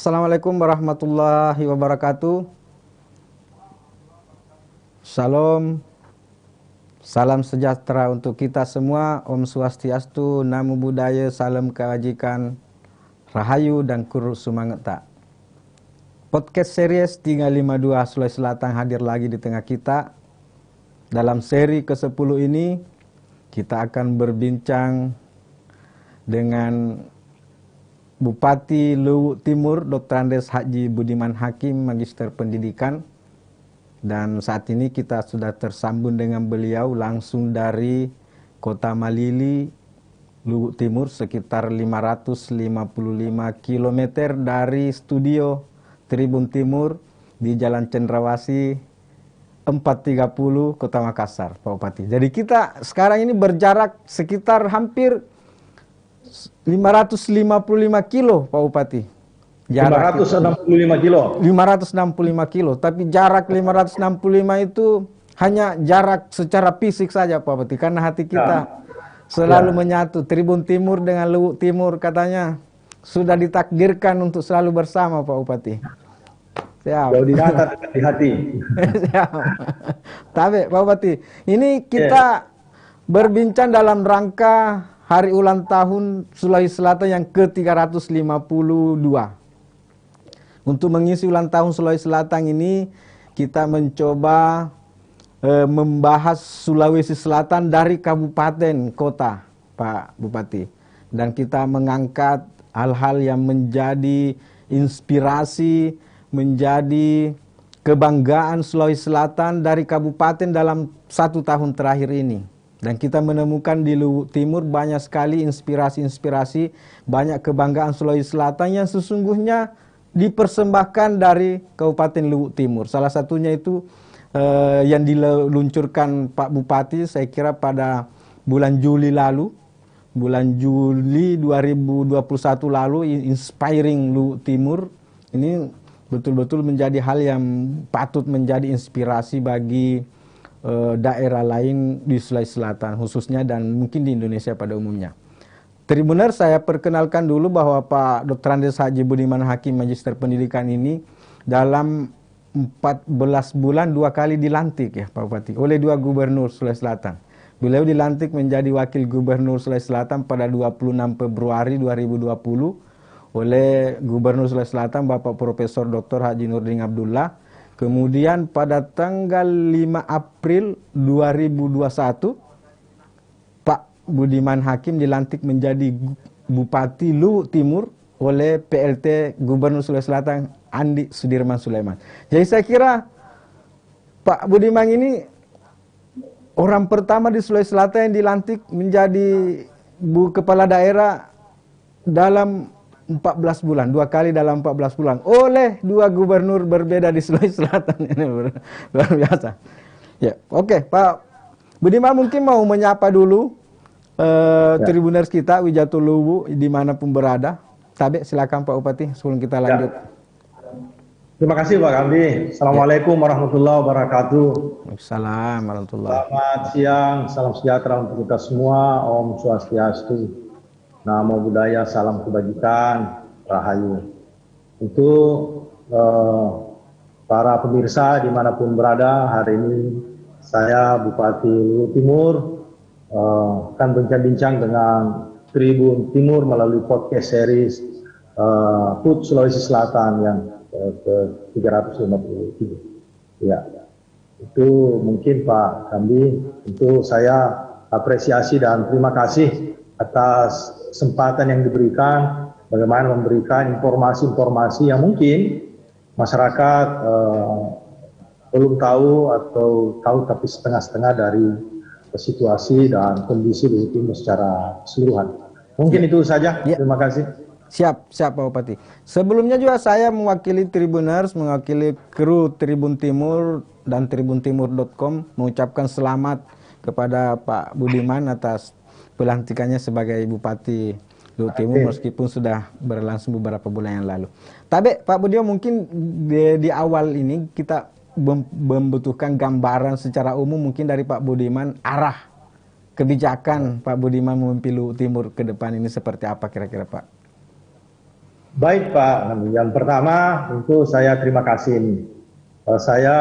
Assalamualaikum warahmatullahi wabarakatuh. Salam, salam sejahtera untuk kita semua. Om Swastiastu, Namo Buddhaya, salam kebajikan, Rahayu dan Kur Sumangeta. Podcast series 352 Sulawesi Selatan hadir lagi di tengah kita. Dalam seri ke-10 ini kita akan berbincang dengan Bupati Luwu Timur Dr. Andes Haji Budiman Hakim, Magister Pendidikan. Dan saat ini kita sudah tersambung dengan beliau langsung dari Kota Malili, Luwu Timur, sekitar 555 km dari studio Tribun Timur di Jalan Cendrawasih 430 Kota Makassar, Pak Bupati. Jadi kita sekarang ini berjarak sekitar hampir 555 kilo, Pak Bupati. Jarak 565 kilo. 565 kilo, tapi jarak 565 itu hanya jarak secara fisik saja, Pak Bupati. Karena hati kita selalu menyatu. Tribun Timur dengan Luwu Timur katanya sudah ditakdirkan untuk selalu bersama, Pak Bupati. Siap. Jauh di mata, dekat di hati. Siap. Tapi Pak Bupati, ini kita berbincang dalam rangka hari ulang tahun Sulawesi Selatan yang ke-352. Untuk mengisi ulang tahun Sulawesi Selatan ini, kita mencoba membahas Sulawesi Selatan dari kabupaten kota, Pak Bupati. Dan kita mengangkat hal-hal yang menjadi inspirasi, menjadi kebanggaan Sulawesi Selatan dari kabupaten dalam 1 tahun terakhir ini. Dan kita menemukan di Luwu Timur banyak sekali inspirasi-inspirasi, banyak kebanggaan Sulawesi Selatan yang sesungguhnya dipersembahkan dari Kabupaten Luwu Timur. Salah satunya itu yang diluncurkan Pak Bupati, saya kira pada bulan Juli lalu, bulan Juli 2021 lalu, Inspiring Luwu Timur. Ini betul-betul menjadi hal yang patut menjadi inspirasi bagi daerah lain di Sulawesi Selatan khususnya dan mungkin di Indonesia pada umumnya. Tribuner, saya perkenalkan dulu bahwa Pak Dr. Andes Haji Budiman Hakim, Magister Pendidikan ini dalam 14 bulan 2 kali dilantik ya Pak Bupati oleh 2 gubernur Sulawesi Selatan. Beliau dilantik menjadi Wakil Gubernur Sulawesi Selatan pada 26 Februari 2020 oleh Gubernur Sulawesi Selatan Bapak Profesor Dr. Haji Nurdin Abdullah. Kemudian pada tanggal 5 April 2021, Pak Budiman Hakim dilantik menjadi Bupati Luwu Timur oleh PLT Gubernur Sulawesi Selatan Andi Sudirman Sulaiman. Jadi saya kira Pak Budiman ini orang pertama di Sulawesi Selatan yang dilantik menjadi kepala daerah dalam 14 bulan, 2 kali dalam 14 bulan oleh 2 gubernur berbeda di Sulawesi Selatan. Ini luar biasa. Ya, oke, Pak Budiman mungkin mau menyapa dulu tribuners kita Wijatul Luwu dimanapun berada. Tabe, silakan Pak Bupati sebelum kita lanjut. Terima kasih Pak Kamdi. Assalamualaikum warahmatullahi wabarakatuh. Waalaikumsalam warahmatullahi. Selamat siang, salam sejahtera untuk kita semua. Om Swastiastu. Namo Buddhaya, salam kebajikan, Rahayu. Untuk para pemirsa dimanapun berada, hari ini saya Bupati Luwu Timur akan bincang-bincang dengan Tribun Timur melalui podcast series HUT Sulawesi Selatan yang ke-353. Ya, itu mungkin Pak Kamdi, tentu saya apresiasi dan terima kasih atas kesempatan yang diberikan, bagaimana memberikan informasi-informasi yang mungkin masyarakat belum tahu atau tahu tapi setengah-setengah dari situasi dan kondisi Luwu Timur secara keseluruhan. Mungkin itu saja. Terima kasih. Siap Pak Bupati. Sebelumnya juga saya mewakili Tribuners, mewakili kru Tribun Timur dan tribuntimur.com mengucapkan selamat kepada Pak Budiman atas pelantikannya sebagai Bupati Luwu Timur meskipun sudah berlangsung beberapa bulan yang lalu. Tapi Pak Budiman mungkin di awal ini kita membutuhkan gambaran secara umum mungkin dari Pak Budiman arah kebijakan Pak Budiman memimpin Luwu Timur ke depan ini seperti apa kira-kira Pak? Baik Pak, yang pertama tentu saya terima kasih nih. Saya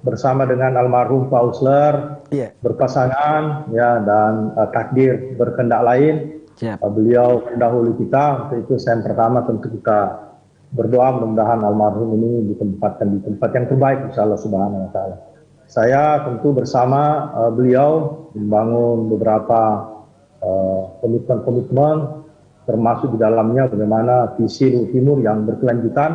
bersama dengan almarhum Pak Usler Iya, berpasangan ya dan takdir berkehendak lain. siap. Beliau mendahului kita, untuk itu saya yang pertama tentu kita berdoa mudah-mudahan almarhum ini ditempatkan di tempat yang terbaik insya Allah Subhanahu wa Ta'ala. Saya tentu bersama beliau membangun beberapa komitmen-komitmen termasuk di dalamnya bagaimana visi Luhut Timur yang berkelanjutan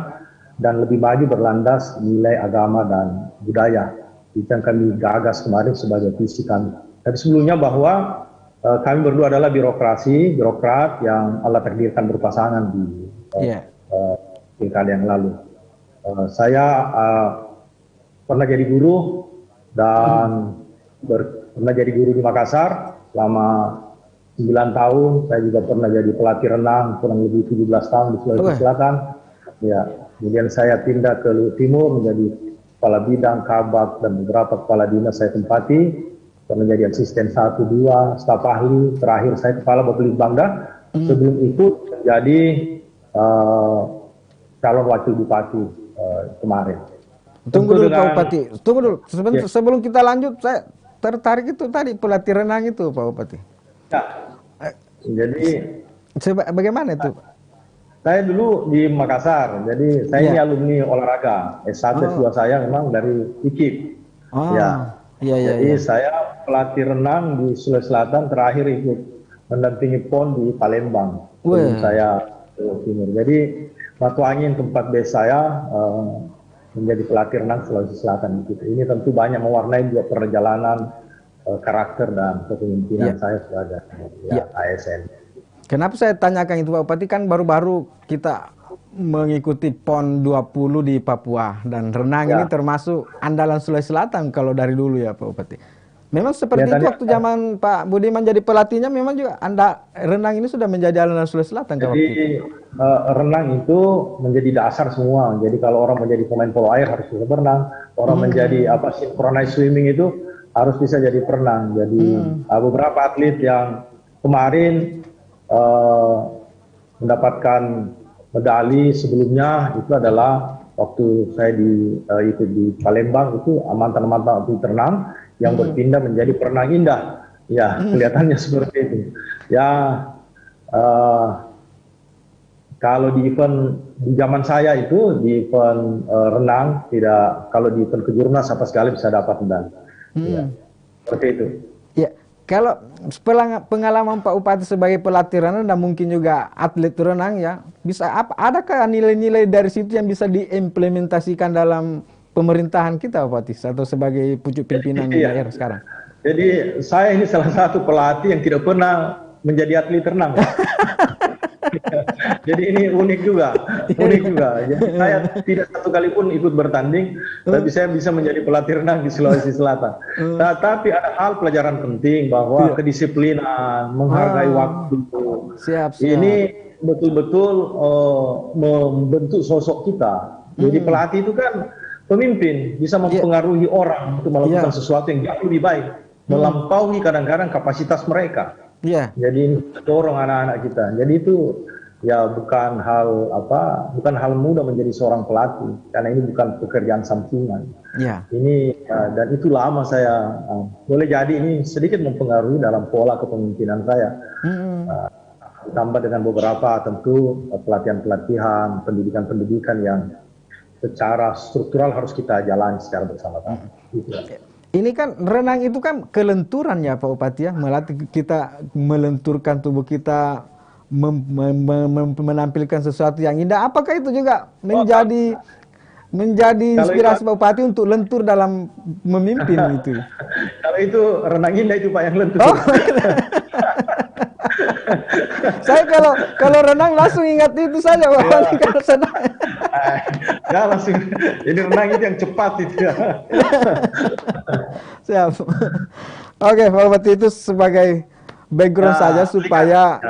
dan lebih maju berlandas nilai agama dan budaya. Itu yang kami gagas kemarin sebagai visi kami. Tapi sebelumnya bahwa kami berdua adalah birokrat yang Allah takdirkan berpasangan di Iya. pilkada yang lalu. Saya pernah jadi guru dan pernah jadi guru di Makassar selama 9 tahun. Saya juga pernah jadi pelatih renang kurang lebih 17 tahun di Sulawesi Selatan. Ya, kemudian saya pindah ke Luhut Timur menjadi kepala bidang, kabak, dan beberapa kepala dinas saya tempati. Pernah jadi asisten 1, 2, staf ahli. Terakhir saya kepala Bapelitbangda. Sebelum itu jadi calon wakil bupati kemarin. Tunggu Tentu dulu Pak dengan Bupati, tunggu dulu. Sebentar, Ya. sebelum kita lanjut, saya tertarik itu tadi pelatih renang itu Pak Bupati. Ya, jadi Bagaimana itu? saya dulu di Makassar, jadi saya Iya. ini alumni olahraga. S1, Oh. S2 saya memang dari IKIP. Oh, Ya, iya iya jadi iya. saya pelatih renang di Sulawesi Selatan, terakhir ikut mendampingi PON di Palembang. Sebelum Wah. saya ke Timur. Jadi Batu Angin tempat base saya menjadi pelatih renang Sulawesi Selatan. Gitu. Ini tentu banyak mewarnai juga perjalanan karakter dan kepemimpinan Iya. saya sebagai Iya. ASN. Kenapa saya tanyakan itu Pak Bupati, kan baru-baru kita mengikuti PON 20 di Papua dan renang ini Ya. termasuk andalan Sulawesi Selatan kalau dari dulu ya Pak Bupati. Memang seperti itu Kelihatannya waktu zaman Pak Budiman jadi pelatihnya, memang juga renang ini sudah menjadi andalan Sulawesi Selatan kan waktu itu. Jadi renang itu menjadi dasar semua. Jadi kalau orang menjadi pemain polo air harus bisa berenang. Orang menjadi synchronized swimming itu harus bisa jadi perenang. Jadi beberapa atlet yang kemarin mendapatkan medali sebelumnya itu adalah waktu saya ikut di Palembang, itu mantan-mantan atlet renang yang berpindah menjadi perenang indah. Ya, kelihatannya seperti itu. Ya, kalau di event di zaman saya itu di event renang tidak, kalau di event kejurnas sama sekali bisa dapat medali. Ya, seperti itu. Ya, kalau pengalaman Pak Bupati sebagai pelatih renang dan mungkin juga atlet renang ya, adakah nilai-nilai dari situ yang bisa diimplementasikan dalam pemerintahan kita Pak Bupati atau sebagai pucuk pimpinan daerah sekarang? Jadi saya ini salah satu pelatih yang tidak pernah menjadi atlet renang. Jadi ini unik juga. Jadi saya tidak satu kali pun ikut bertanding, tapi saya bisa menjadi pelatih renang di Sulawesi Selatan. Tapi ada hal pelajaran penting bahwa kedisiplinan, menghargai waktu. Siap. Ini betul-betul membentuk sosok kita. Jadi pelatih itu kan pemimpin, bisa mempengaruhi orang untuk melakukan sesuatu yang jauh lebih baik, melampaui kadang-kadang kapasitas mereka. Iya. Jadi dorong anak-anak kita. Jadi itu ya bukan hal mudah menjadi seorang pelatih, karena ini bukan pekerjaan sampingan. Iya. Ini dan itu lama saya boleh jadi ini sedikit mempengaruhi dalam pola kepemimpinan saya. Ditambah dengan beberapa tentu pelatihan-pelatihan, pendidikan-pendidikan yang secara struktural harus kita jalani secara bersama-sama. Ini kan renang itu kan kelenturan ya Pak Bupati ya, melatih kita melenturkan tubuh kita, menampilkan sesuatu yang indah. Apakah itu juga menjadi inspirasi Pak Bupati untuk lentur dalam memimpin itu? Kalau itu renang indah itu Pak yang lentur. Oh. Saya kalau renang langsung ingat itu saja Pak Bupati kalau senang. Ya langsung, jadi renang itu yang cepat itu ya. Siap. Oke, Pak Bupati, itu sebagai background saja supaya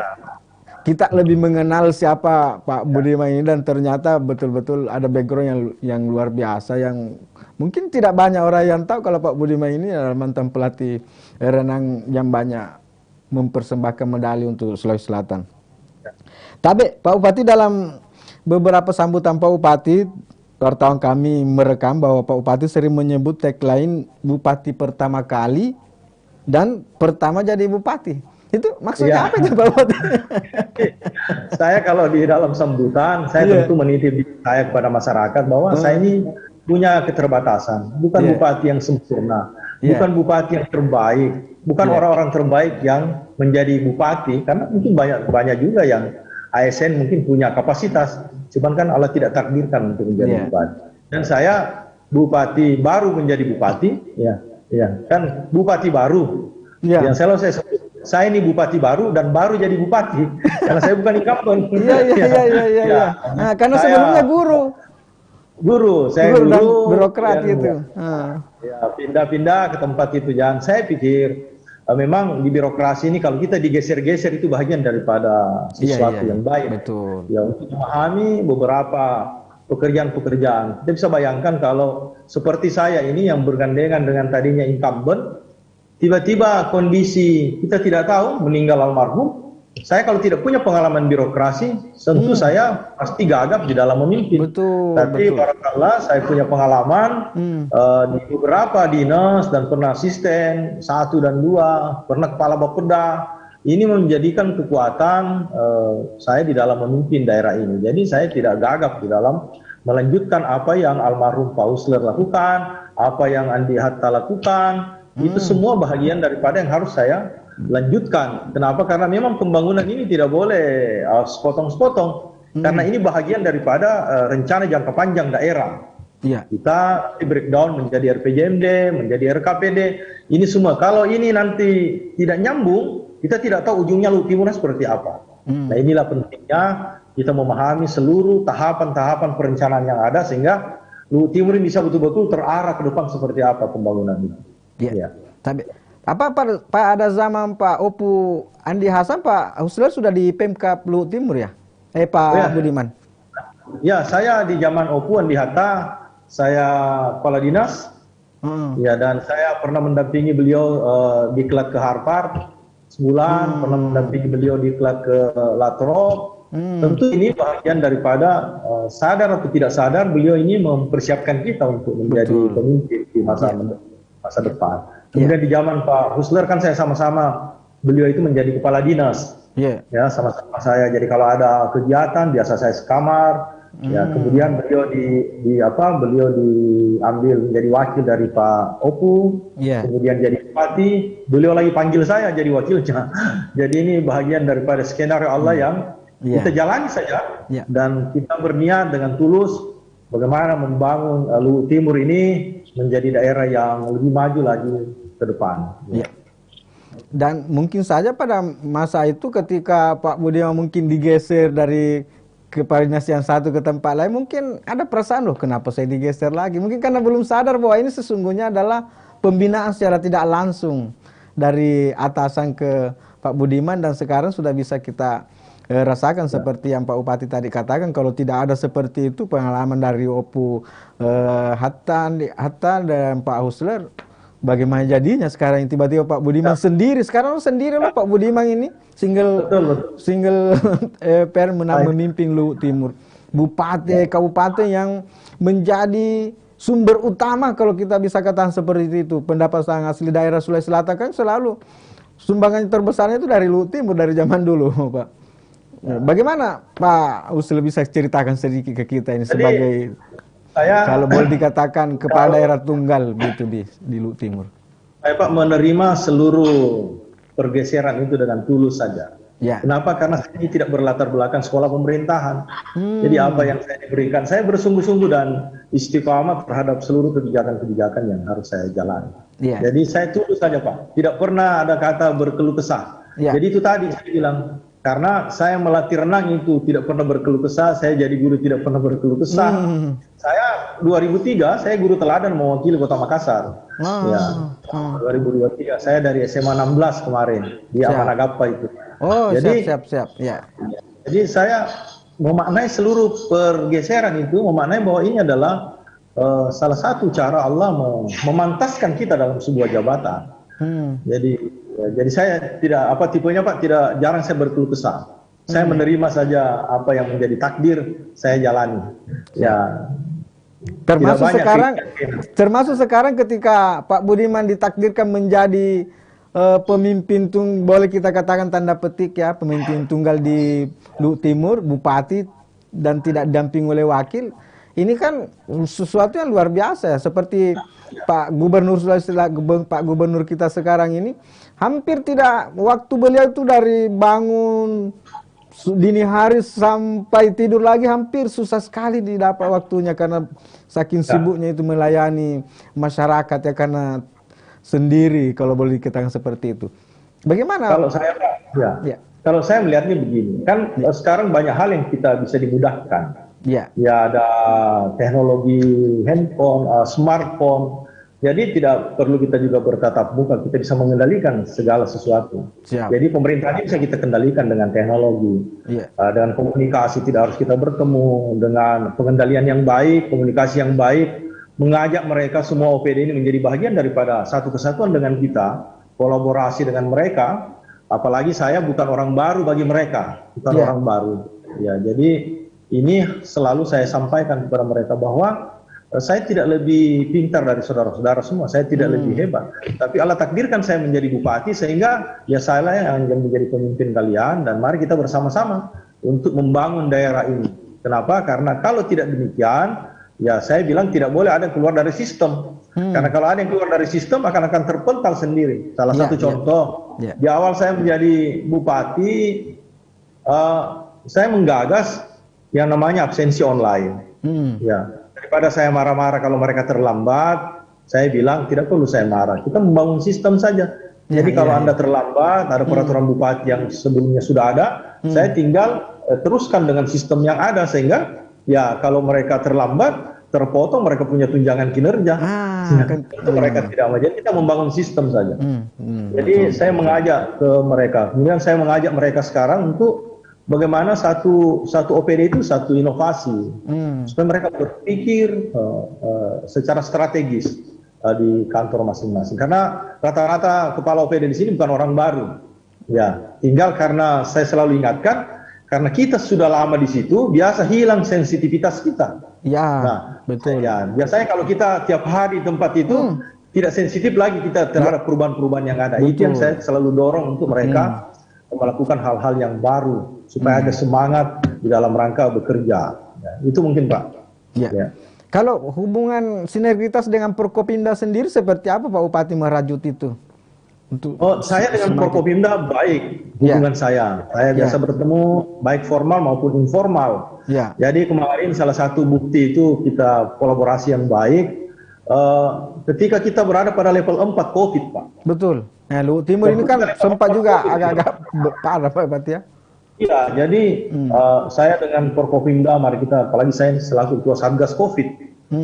kita lebih mengenal siapa Pak Budiman ini, dan ternyata betul-betul ada background yang luar biasa yang mungkin tidak banyak orang yang tahu kalau Pak Budiman ini adalah mantan pelatih renang yang banyak mempersembahkan medali untuk Sulawesi Selatan. Tapi Pak Bupati, beberapa sambutan Pak Bupati, wartawan kami merekam bahwa Pak Bupati sering menyebut tagline Bupati pertama kali dan pertama jadi Bupati. Itu maksudnya apa itu Pak Bupati? Saya kalau di dalam sambutan, saya tentu menitip saya kepada masyarakat bahwa saya ini punya keterbatasan. Bukan bupati yang sempurna, bukan bupati yang terbaik, bukan orang-orang terbaik yang menjadi bupati. Karena mungkin banyak juga yang ASN mungkin punya kapasitas, cuman kan Allah tidak takdirkan untuk menjadi bupati. Dan saya bupati baru menjadi bupati, kan bupati baru. Yang selalu saya sebut, saya ini bupati baru dan baru jadi bupati karena saya bukan incumbent. Iya. Nah, karena sebelumnya guru, saya guru dan birokrat gitu. Ya, pindah-pindah ke tempat itu. Jangan saya pikir memang di birokrasi ini kalau kita digeser-geser itu bagian daripada sesuatu yang baik. Betul. Ya, untuk memahami beberapa pekerjaan-pekerjaan. Kita bisa bayangkan kalau seperti saya ini yang bergandengan dengan tadinya incumbent, tiba-tiba kondisi kita tidak tahu, meninggal almarhum. Saya kalau tidak punya pengalaman birokrasi, tentu saya pasti gagap di dalam memimpin. Tapi barakallah saya punya pengalaman di beberapa dinas dan pernah asisten 1 dan 2, pernah kepala Bapeda. Ini menjadikan kekuatan saya di dalam memimpin daerah ini. Jadi saya tidak gagap di dalam melanjutkan apa yang almarhum Pak Husler lakukan, apa yang Andi Hatta lakukan. Itu semua bahagian daripada yang harus saya lanjutkan. Kenapa? Karena memang pembangunan ini tidak boleh sepotong-sepotong. Karena ini bahagian daripada rencana jangka panjang daerah. Kita di breakdown menjadi RPJMD, menjadi RKPD. Ini semua. Kalau ini nanti tidak nyambung, kita tidak tahu ujungnya Luhut Timur seperti apa. Nah, inilah pentingnya kita memahami seluruh tahapan-tahapan perencanaan yang ada sehingga Luhut Timur ini bisa betul-betul terarah ke depan seperti apa pembangunan itu. Tapi apa pada zaman Pak Opu Andi Hasan, Pak Husler sudah di Pemkab Luhut Timur ya? Pak Budiman. Ya, saya di zaman Opu Andi Hatta, saya kepala dinas. Ya, dan saya pernah mendampingi beliau diklat ke Harvard sebulan, pernah mendampingi beliau diklat ke Latrobe. Tentu ini bagian daripada sadar atau tidak sadar beliau ini mempersiapkan kita untuk menjadi pemimpin di masa depan. Kemudian di zaman Pak Husler kan saya sama-sama beliau itu menjadi kepala dinas. Ya, sama-sama saya. Jadi kalau ada kegiatan biasa saya sekamar. Ya, kemudian beliau beliau diambil menjadi wakil dari Pak Opu. Kemudian jadi bupati, beliau lagi panggil saya jadi wakilnya. Jadi ini bahagian daripada skenario Allah yang kita jalani saja. Dan kita berniat dengan tulus bagaimana membangun Luhut Timur ini menjadi daerah yang lebih maju lagi ke depan. Dan mungkin saja pada masa itu ketika Pak Budiman mungkin digeser dari kepala dinas yang satu ke tempat lain, mungkin ada perasaan loh kenapa saya digeser lagi. Mungkin karena belum sadar bahwa ini sesungguhnya adalah pembinaan secara tidak langsung dari atasan ke Pak Budiman, dan sekarang sudah bisa kita rasakan seperti yang Pak Bupati tadi katakan. Kalau tidak ada seperti itu pengalaman dari Opu Hatta dan Pak Husler, bagaimana jadinya sekarang tiba-tiba Pak Budiman sendiri. Sekarang sendiri loh Pak Budiman ini single memimpin Luhut Timur, bupati kabupaten yang menjadi sumber utama kalau kita bisa katakan seperti itu. Pendapatan asli daerah Sulawesi Selatan kan selalu sumbangan terbesarnya itu dari Luhut Timur dari zaman dulu, Pak. Bagaimana Pak Husler bisa ceritakan sedikit ke kita ini sebagai kalau boleh dikatakan kepala daerah tunggal gitu di Luhut Timur? Saya Pak menerima seluruh pergeseran itu dengan tulus saja. Kenapa? Karena saya ini tidak berlatar belakang sekolah pemerintahan. Jadi apa yang saya diberikan, saya bersungguh-sungguh dan istiqamah terhadap seluruh kebijakan-kebijakan yang harus saya jalani. Jadi saya tulus saja Pak, tidak pernah ada kata berkeluh kesah. Jadi itu tadi saya bilang, karena saya melatih renang itu tidak pernah berkeluh kesah, saya jadi guru tidak pernah berkeluh kesah. Saya 2003 saya guru teladan mewakili Kota Makassar. 2023 saya dari SMA 16 kemarin di Amanagapa itu. Jadi siap. Jadi saya memaknai seluruh pergeseran itu, memaknai bahwa ini adalah salah satu cara Allah memantaskan kita dalam sebuah jabatan. Jadi saya tidak tipenya Pak, tidak jarang saya berkeluh kesah. Saya menerima saja apa yang menjadi takdir, saya jalani. Ya, Termasuk banyak sekarang, keinginan. termasuk sekarang ketika Pak Budiman ditakdirkan menjadi pemimpin boleh kita katakan tanda petik ya, pemimpin tunggal di Luhut Timur, bupati dan tidak didamping oleh wakil. Ini kan sesuatu yang luar biasa ya, seperti Pak Gubernur Pak Gubernur kita sekarang ini hampir tidak, waktu beliau itu dari bangun dini hari sampai tidur lagi hampir susah sekali didapat waktunya karena saking sibuknya itu melayani masyarakat ya, karena sendiri kalau boleh dikatakan seperti itu. Bagaimana? Kalau saya, Ya. kalau saya melihatnya begini, kan sekarang banyak hal yang kita bisa dimudahkan. Ya. Ya, ada teknologi handphone, smartphone. Jadi tidak perlu kita juga bertatap muka, kita bisa mengendalikan segala sesuatu. Siap. Jadi pemerintahan ini bisa kita kendalikan dengan teknologi, Ya. dengan komunikasi, tidak harus kita bertemu, dengan pengendalian yang baik, komunikasi yang baik, mengajak mereka semua OPD ini menjadi bagian daripada satu kesatuan dengan kita, kolaborasi dengan mereka. Apalagi saya bukan orang baru bagi mereka, bukan orang baru. Ya, jadi ini selalu saya sampaikan kepada mereka bahwa saya tidak lebih pintar dari saudara-saudara semua, saya tidak lebih hebat. Tapi Allah takdirkan saya menjadi bupati sehingga ya saya yang menjadi pemimpin kalian dan mari kita bersama-sama untuk membangun daerah ini. Kenapa? Karena kalau tidak demikian, ya saya bilang tidak boleh ada yang keluar dari sistem. Karena kalau ada yang keluar dari sistem akan terpental sendiri. Salah satu contoh, di awal saya menjadi bupati, saya menggagas yang namanya absensi online. Ya, daripada saya marah-marah kalau mereka terlambat, saya bilang tidak perlu saya marah. Kita membangun sistem saja. Jadi kalau Anda terlambat, ada peraturan bupati yang sebelumnya sudah ada, saya tinggal teruskan dengan sistem yang ada sehingga ya kalau mereka terlambat, terpotong mereka punya tunjangan kinerja. Itu mereka tidak mau. Jadi kita membangun sistem saja. Jadi saya mengajak ke mereka. Kemudian saya mengajak mereka sekarang untuk bagaimana satu OPD itu satu inovasi, supaya mereka berpikir secara strategis di kantor masing-masing. Karena rata-rata kepala OPD di sini bukan orang baru, ya. Tinggal karena saya selalu ingatkan, karena kita sudah lama di situ, biasa hilang sensitivitas kita. Ya, nah, betul. Ya, biasanya kalau kita tiap hari di tempat itu tidak sensitif lagi kita terhadap perubahan-perubahan yang ada. Betul. Itu yang saya selalu dorong untuk mereka melakukan hal-hal yang baru supaya ada semangat di dalam rangka bekerja. Ya, itu mungkin Pak. Ya. Kalau hubungan sinergitas dengan Forkopimda sendiri seperti apa Pak Bupati merajut itu? Saya dengan Forkopimda baik hubungan saya. Saya biasa bertemu baik formal maupun informal. Jadi kemarin salah satu bukti itu kita kolaborasi yang baik ketika kita berada pada level 4 COVID Pak. Betul. Nah, Luhut Timur ini kan sempat juga agak-agak parah Pak Bupati ya. Iya, jadi saya dengan Forkopimda, mari kita, apalagi saya selaku ketua Satgas COVID,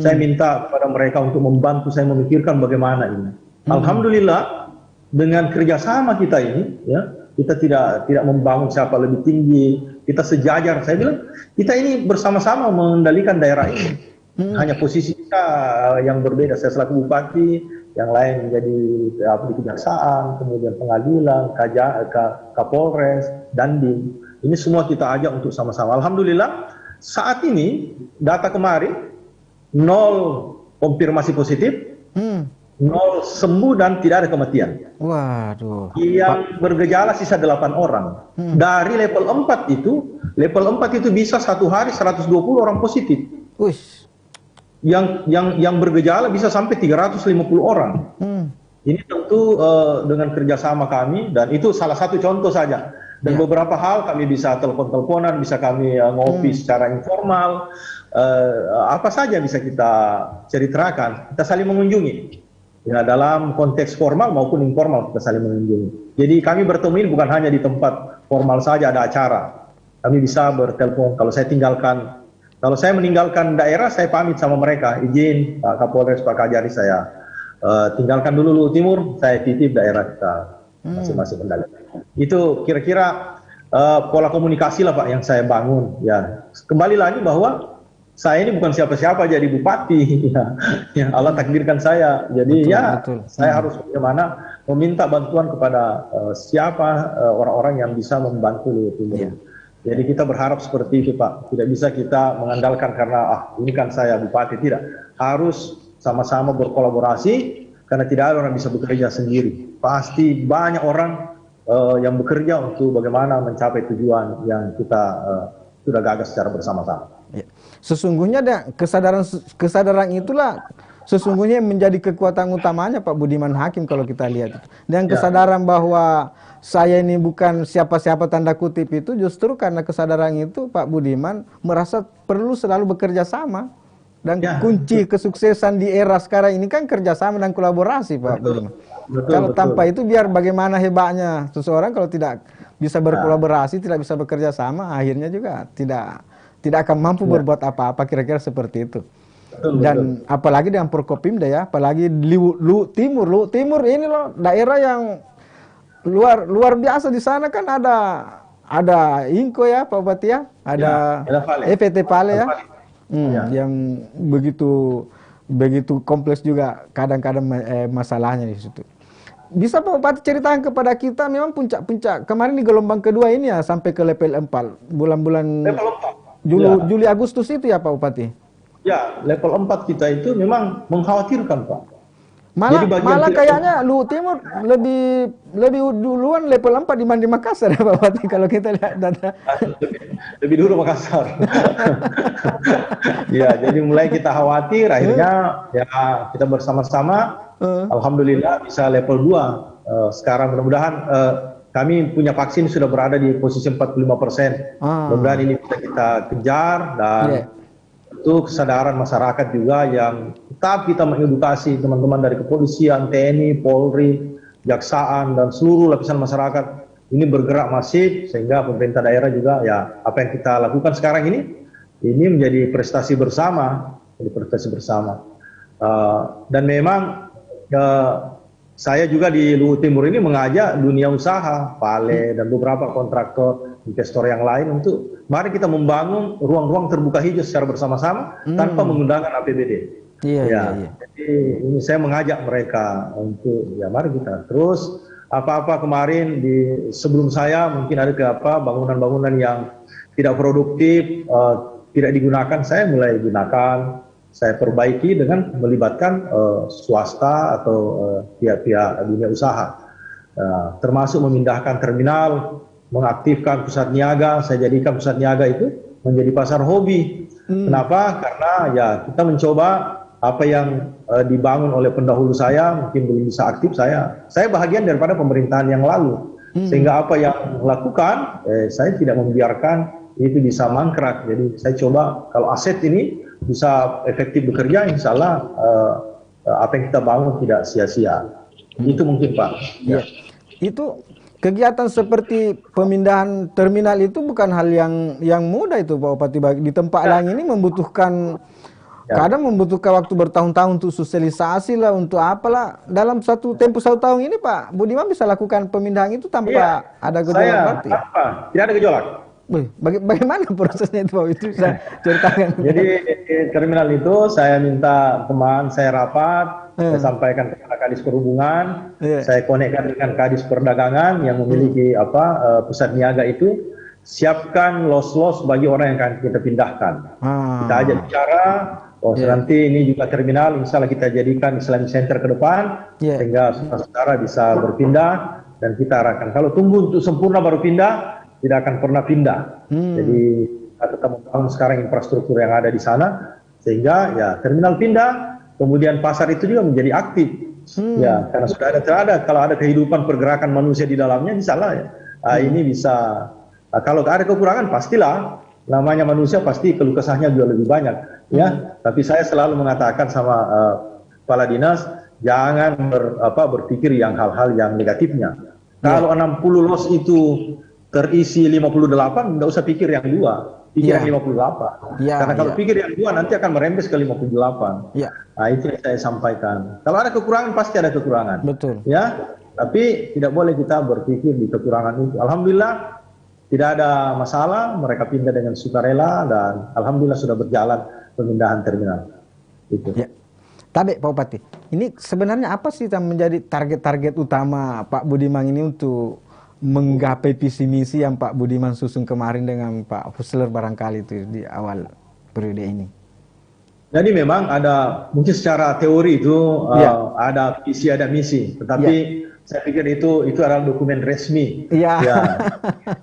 saya minta kepada mereka untuk membantu saya memikirkan bagaimana ini. Alhamdulillah, dengan kerjasama kita ini, ya, kita tidak membangun siapa lebih tinggi, kita sejajar. Saya bilang, kita ini bersama-sama mengendalikan daerah ini. Hanya posisi kita yang berbeda, saya selaku bupati, yang lain menjadi di kejaksaan, kemudian pengadilan, Kapolres, Dandim. Ini semua kita ajak untuk sama-sama. Alhamdulillah, saat ini data kemarin 0 konfirmasi positif, 0 sembuh dan tidak ada kematian. Waduh. Yang bergejala sisa 8 orang. Dari level 4 itu, bisa satu hari 120 orang positif. Yang bergejala bisa sampai 350 orang. Ini tentu dengan kerjasama kami, dan itu salah satu contoh saja. Dan beberapa hal kami bisa telepon-teleponan, bisa kami ngopi secara informal, apa saja bisa kita ceritakan, kita saling mengunjungi. Ya, dalam konteks formal maupun informal kita saling mengunjungi. Jadi kami bertemu ini bukan hanya di tempat formal saja ada acara. Kami bisa bertelepon. Kalau saya meninggalkan daerah, saya pamit sama mereka. Izin Pak Kapolres, Pak Kajari, saya tinggalkan dulu Luhut Timur, saya titip daerah kita masing-masing kendali. Itu kira-kira pola komunikasi lah Pak yang saya bangun. Ya, kembali lagi bahwa saya ini bukan siapa-siapa jadi bupati. Ya, Allah takdirkan saya. Jadi betul. Saya harus bagaimana meminta bantuan kepada siapa orang-orang yang bisa membantu Luhut Timur. Jadi kita berharap seperti itu Pak. Tidak bisa kita mengandalkan karena ini kan saya bupati, tidak. Harus sama-sama berkolaborasi karena tidak ada orang bisa bekerja sendiri. Pasti banyak orang yang bekerja untuk bagaimana mencapai tujuan yang kita sudah gagas secara bersama-sama. Ya. Sesungguhnya kesadaran itulah sesungguhnya menjadi kekuatan utamanya Pak Budiman Hakim kalau kita lihat. Dan kesadaran bahwa saya ini bukan siapa-siapa tanda kutip itu justru karena kesadaran itu Pak Budiman merasa perlu selalu bekerja sama. Dan kunci kesuksesan di era sekarang ini kan kerjasama dan kolaborasi Pak Budiman. Kalau tanpa itu biar bagaimana hebatnya seseorang kalau tidak bisa berkolaborasi, tidak bisa bekerja sama, akhirnya juga tidak akan mampu berbuat apa-apa, kira-kira seperti itu. Dan apalagi dengan Forkopimda ya, apalagi Lu Timur ini loh daerah yang luar biasa. Di sana kan ada Inko ya Pak Bupati ya, ada EVT Pale ya, yang begitu kompleks juga kadang-kadang masalahnya di situ. Bisa Pak Bupati ceritakan kepada kita memang puncak-puncak kemarin di gelombang kedua ini ya sampai ke level 4 bulan-bulan Juli Agustus itu ya Pak Bupati. Ya, level 4 kita itu memang mengkhawatirkan Pak. Malah kayaknya Lu Timur lebih duluan level 4 dibanding Makassar ya Pak Bupati kalau kita lihat data. Lebih dulu Makassar. Ya, jadi mulai kita khawatir akhirnya ya kita bersama-sama alhamdulillah bisa level 2. Sekarang mudah-mudahan kami punya vaksin sudah berada di posisi 45%. Mudah-mudahan ini bisa kita kejar dan itu kesadaran masyarakat juga yang tetap kita mengedukasi teman-teman dari kepolisian, TNI, Polri, Jaksaan dan seluruh lapisan masyarakat ini bergerak masif sehingga pemerintah daerah juga ya apa yang kita lakukan sekarang ini menjadi prestasi bersama, dan memang saya juga di Luhut Timur ini mengajak dunia usaha, Pale dan beberapa kontraktor, investor yang lain untuk mari kita membangun ruang-ruang terbuka hijau secara bersama-sama tanpa menggunakan APBD. Jadi ini saya mengajak mereka untuk ya mari kita terus apa-apa kemarin sebelum saya mungkin ada bangunan-bangunan yang tidak produktif, tidak digunakan, saya mulai gunakan. Saya perbaiki dengan melibatkan swasta atau pihak-pihak dunia usaha, termasuk memindahkan terminal, mengaktifkan pusat niaga. Saya jadikan pusat niaga itu menjadi pasar hobi. Kenapa? Karena ya kita mencoba apa yang dibangun oleh pendahulu saya mungkin belum bisa aktif. Saya bahagian daripada pemerintahan yang lalu, sehingga apa yang lakukan saya tidak membiarkan itu bisa mangkrak. Jadi saya coba kalau aset ini bisa efektif bekerja, insya Allah apa yang kita bangun tidak sia-sia. Itu mungkin Pak. Ya. Itu kegiatan seperti pemindahan terminal itu bukan hal yang mudah itu Pak Bupati. Di tempat lain ini membutuhkan kadang membutuhkan waktu bertahun-tahun untuk sosialisasi lah, untuk apalah. Dalam tempo 1 tahun ini Pak Budiman bisa lakukan pemindahan itu tanpa ada gejolak. Tidak ada gejolak. Bagaimana prosesnya itu Pak? Itu bisa ceritakan. Jadi terminal itu saya minta teman saya rapat, saya sampaikan kepada Kadis Perhubungan, saya konekkan dengan Kadis Perdagangan yang memiliki pusat niaga itu, siapkan los-los bagi orang yang akan kita pindahkan. Kita ajak bicara, nanti ini juga terminal, insya Allah kita jadikan Islamic Center ke depan, sehingga saudara-saudara bisa berpindah dan kita arahkan. Kalau tunggu untuk sempurna baru pindah, tidak akan pernah pindah. Jadi kita tetap membangun sekarang infrastruktur yang ada di sana sehingga ya terminal pindah, kemudian pasar itu juga menjadi aktif. Ya, karena sudah ada kalau ada kehidupan pergerakan manusia di dalamnya, insyaallah ya. Ini bisa kalau ada kekurangan pastilah namanya manusia pasti keluh kesahnya juga lebih banyak ya. Tapi saya selalu mengatakan sama kepala dinas jangan berpikir yang hal-hal yang negatifnya. Kalau 60 los itu terisi 58, nggak usah pikir yang 2, pikir yang 58. Karena kalau pikir yang 2 nanti akan merembes ke 58. Nah itu yang saya sampaikan. Kalau ada kekurangan pasti ada kekurangan. Betul. Ya, tapi tidak boleh kita berpikir di kekurangan itu. Alhamdulillah tidak ada masalah, mereka pindah dengan sukarela dan alhamdulillah sudah berjalan pemindahan terminal. Itu. Ya. Tapi Pak Bupati, ini sebenarnya apa sih yang menjadi target-target utama Pak Budiman ini untuk menggapai visi misi yang Pak Budiman susun kemarin dengan Pak Husler barangkali itu di awal periode ini? Jadi memang ada, mungkin secara teori itu ada visi ada misi, tetapi saya pikir itu adalah dokumen resmi. Ya,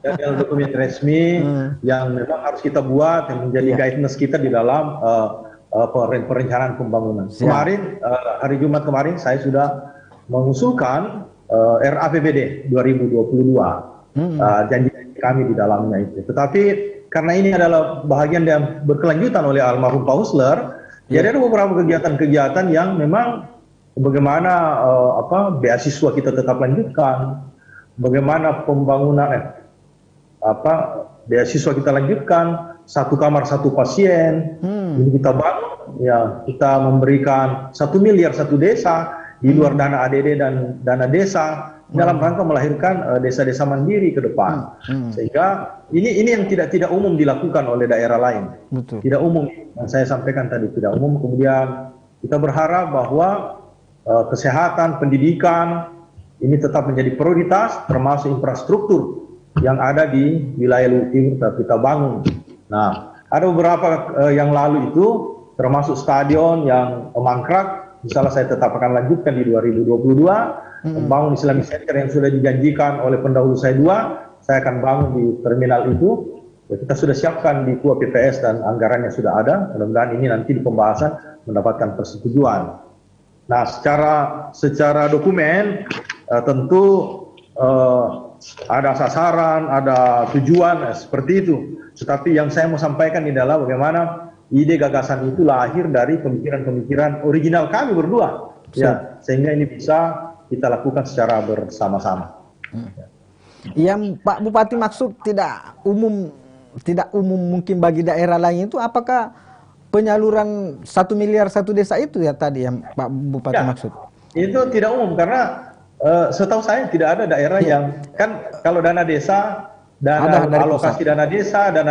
adalah dokumen resmi yang memang harus kita buat yang menjadi guidance kita di dalam perencanaan pembangunan. Kemarin hari Jumat kemarin saya sudah mengusulkan RAPBD 2022, janji kami di dalamnya itu. Tetapi karena ini adalah bahagian yang berkelanjutan oleh almarhum Pak Husler, jadi ada beberapa kegiatan-kegiatan yang memang bagaimana beasiswa kita tetap lanjutkan, bagaimana pembangunan beasiswa kita lanjutkan, 1 kamar 1 pasien, ini kita bangun, ya kita memberikan 1 miliar 1 desa di luar dana ADD dan dana desa dalam rangka melahirkan desa-desa mandiri ke depan, sehingga ini yang tidak umum dilakukan oleh daerah lain. Betul. Tidak umum, yang saya sampaikan tadi tidak umum. Kemudian kita berharap bahwa kesehatan, pendidikan ini tetap menjadi prioritas, termasuk infrastruktur yang ada di wilayah Luhut Timur kita bangun. Nah, ada beberapa yang lalu itu, termasuk stadion yang mangkrak, misalnya saya tetap akan lanjutkan di 2022, membangun Islamic Center yang sudah dijanjikan oleh pendahulu saya 2, saya akan bangun di terminal itu. Ya, kita sudah siapkan di KUA PPS dan anggarannya sudah ada, mudah-mudahan ini nanti di pembahasan mendapatkan persetujuan. Nah, secara dokumen tentu ada sasaran, ada tujuan seperti itu. Tetapi yang saya mau sampaikan adalah bagaimana ide gagasan itu lahir dari pemikiran-pemikiran original kami berdua, ya, sehingga ini bisa kita lakukan secara bersama-sama. Yang Pak Bupati maksud tidak umum mungkin bagi daerah lain itu, apakah penyaluran 1 miliar 1 desa itu ya tadi yang Pak Bupati maksud? Itu tidak umum karena setahu saya tidak ada daerah yang kan kalau dana desa, alokasi dana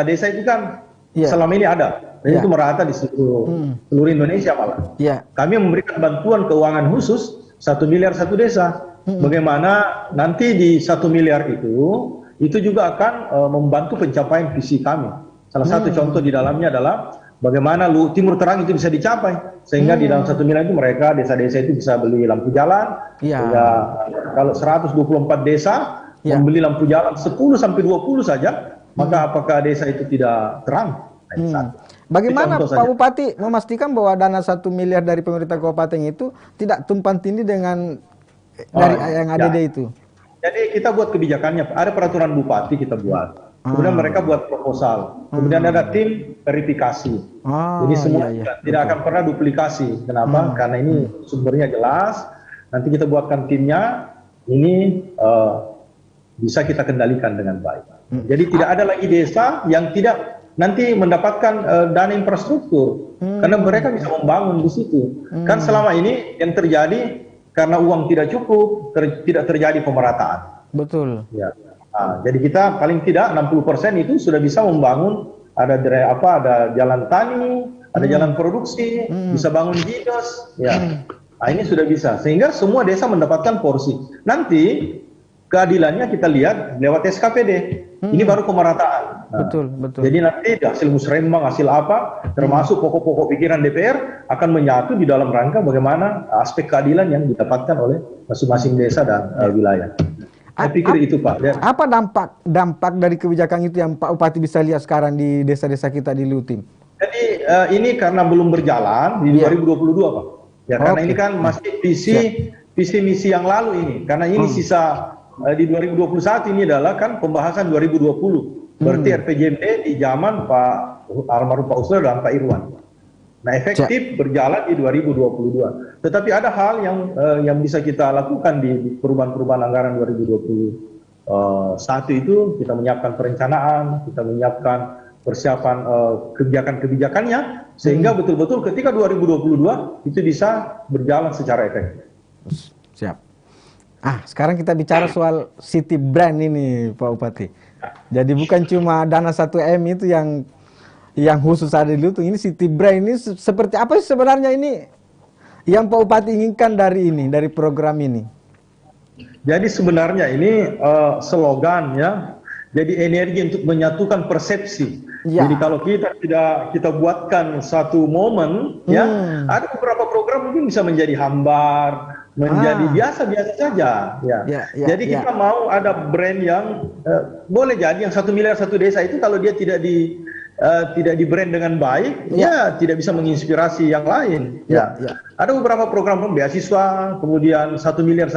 desa itu kan selama ini ada dan itu merata di seluruh Indonesia malah. Kami memberikan bantuan keuangan khusus 1 miliar 1 desa. Bagaimana nanti di 1 miliar itu juga akan membantu pencapaian visi kami. Salah satu contoh di dalamnya adalah bagaimana Luhut Timur terang itu bisa dicapai, sehingga di dalam 1 miliar itu mereka desa-desa itu bisa beli lampu jalan. Kalau 124 desa membeli lampu jalan 10 sampai 20 saja, maka apakah desa itu tidak terang? Bagaimana Pak Bupati memastikan bahwa dana 1 miliar dari pemerintah kabupaten itu tidak tumpang tindih dengan dari yang ADD itu? Jadi kita buat kebijakannya, ada peraturan bupati kita buat. Kemudian mereka buat proposal. Kemudian ada tim verifikasi. Jadi semua tidak akan pernah duplikasi. Kenapa? Karena ini sumbernya jelas. Nanti kita buatkan timnya. Ini bisa kita kendalikan dengan baik. Jadi tidak ada lagi desa yang tidak nanti mendapatkan dana infrastruktur. Karena mereka bisa membangun di situ. Kan selama ini yang terjadi karena uang tidak cukup, tidak terjadi pemerataan. Betul. Ya. Jadi kita paling tidak 60% itu sudah bisa membangun, ada jalan tani, ada jalan produksi, bisa bangun ginos, ya. Ini sudah bisa, sehingga semua desa mendapatkan porsi. Nanti keadilannya kita lihat lewat SKPD. Ini baru pemerataan. Betul. Jadi nanti hasil musrembang, hasil apa, termasuk pokok-pokok pikiran DPR akan menyatu di dalam rangka bagaimana aspek keadilan yang didapatkan oleh masing-masing desa dan wilayah. Saya pikir itu Pak. Apa dampak dari kebijakan itu yang Pak Bupati bisa lihat sekarang di desa-desa kita di Luhut Timur? Jadi ini karena belum berjalan di 2022 Pak. Ya karena ini kan masih visi misi yang lalu ini. Karena ini sisa di 2021 ini adalah kan pembahasan 2020. Berarti RPJMD di zaman Pak almarhum Pak Husler dan Pak Irwan. Nah, efektif berjalan di 2022. Tetapi ada hal yang bisa kita lakukan di perubahan-perubahan anggaran 2021 itu, kita menyiapkan perencanaan, kita menyiapkan persiapan kebijakan-kebijakannya, sehingga betul-betul ketika 2022 itu bisa berjalan secara efektif. Siap. Sekarang kita bicara soal city brand ini Pak Bupati. Jadi bukan cuma dana 1M itu yang khusus ada di Luhut. Ini city brand ini seperti apa sih sebenarnya ini yang Pak Bupati inginkan dari program ini? Jadi sebenarnya ini slogan ya. Jadi energi untuk menyatukan persepsi. Ya. Jadi kalau kita buatkan satu momen ya, ada beberapa program mungkin bisa menjadi hambar, menjadi biasa-biasa saja ya. Jadi kita mau ada brand yang boleh jadi yang 1 miliar satu desa itu kalau dia tidak di brand dengan baik, ya tidak bisa menginspirasi yang lain. Ya. Ada beberapa program beasiswa, kemudian 1 miliar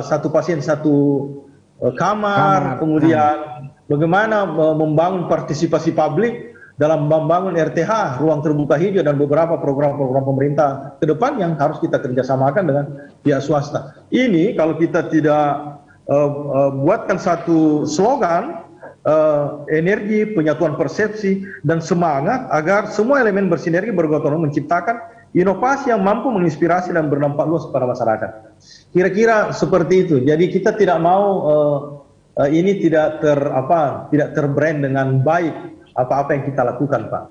satu pasien satu kamar, kemudian bagaimana membangun partisipasi publik dalam membangun RTH, ruang terbuka hijau, dan beberapa program-program pemerintah ke depan yang harus kita kerjasamakan dengan pihak swasta. Ini kalau kita tidak buatkan satu slogan, energi, penyatuan persepsi, dan semangat agar semua elemen bersinergi bergotong royong menciptakan inovasi yang mampu menginspirasi dan berdampak luas kepada masyarakat. Kira-kira seperti itu. Jadi kita tidak mau ini tidak terbrand dengan baik apa-apa yang kita lakukan, Pak.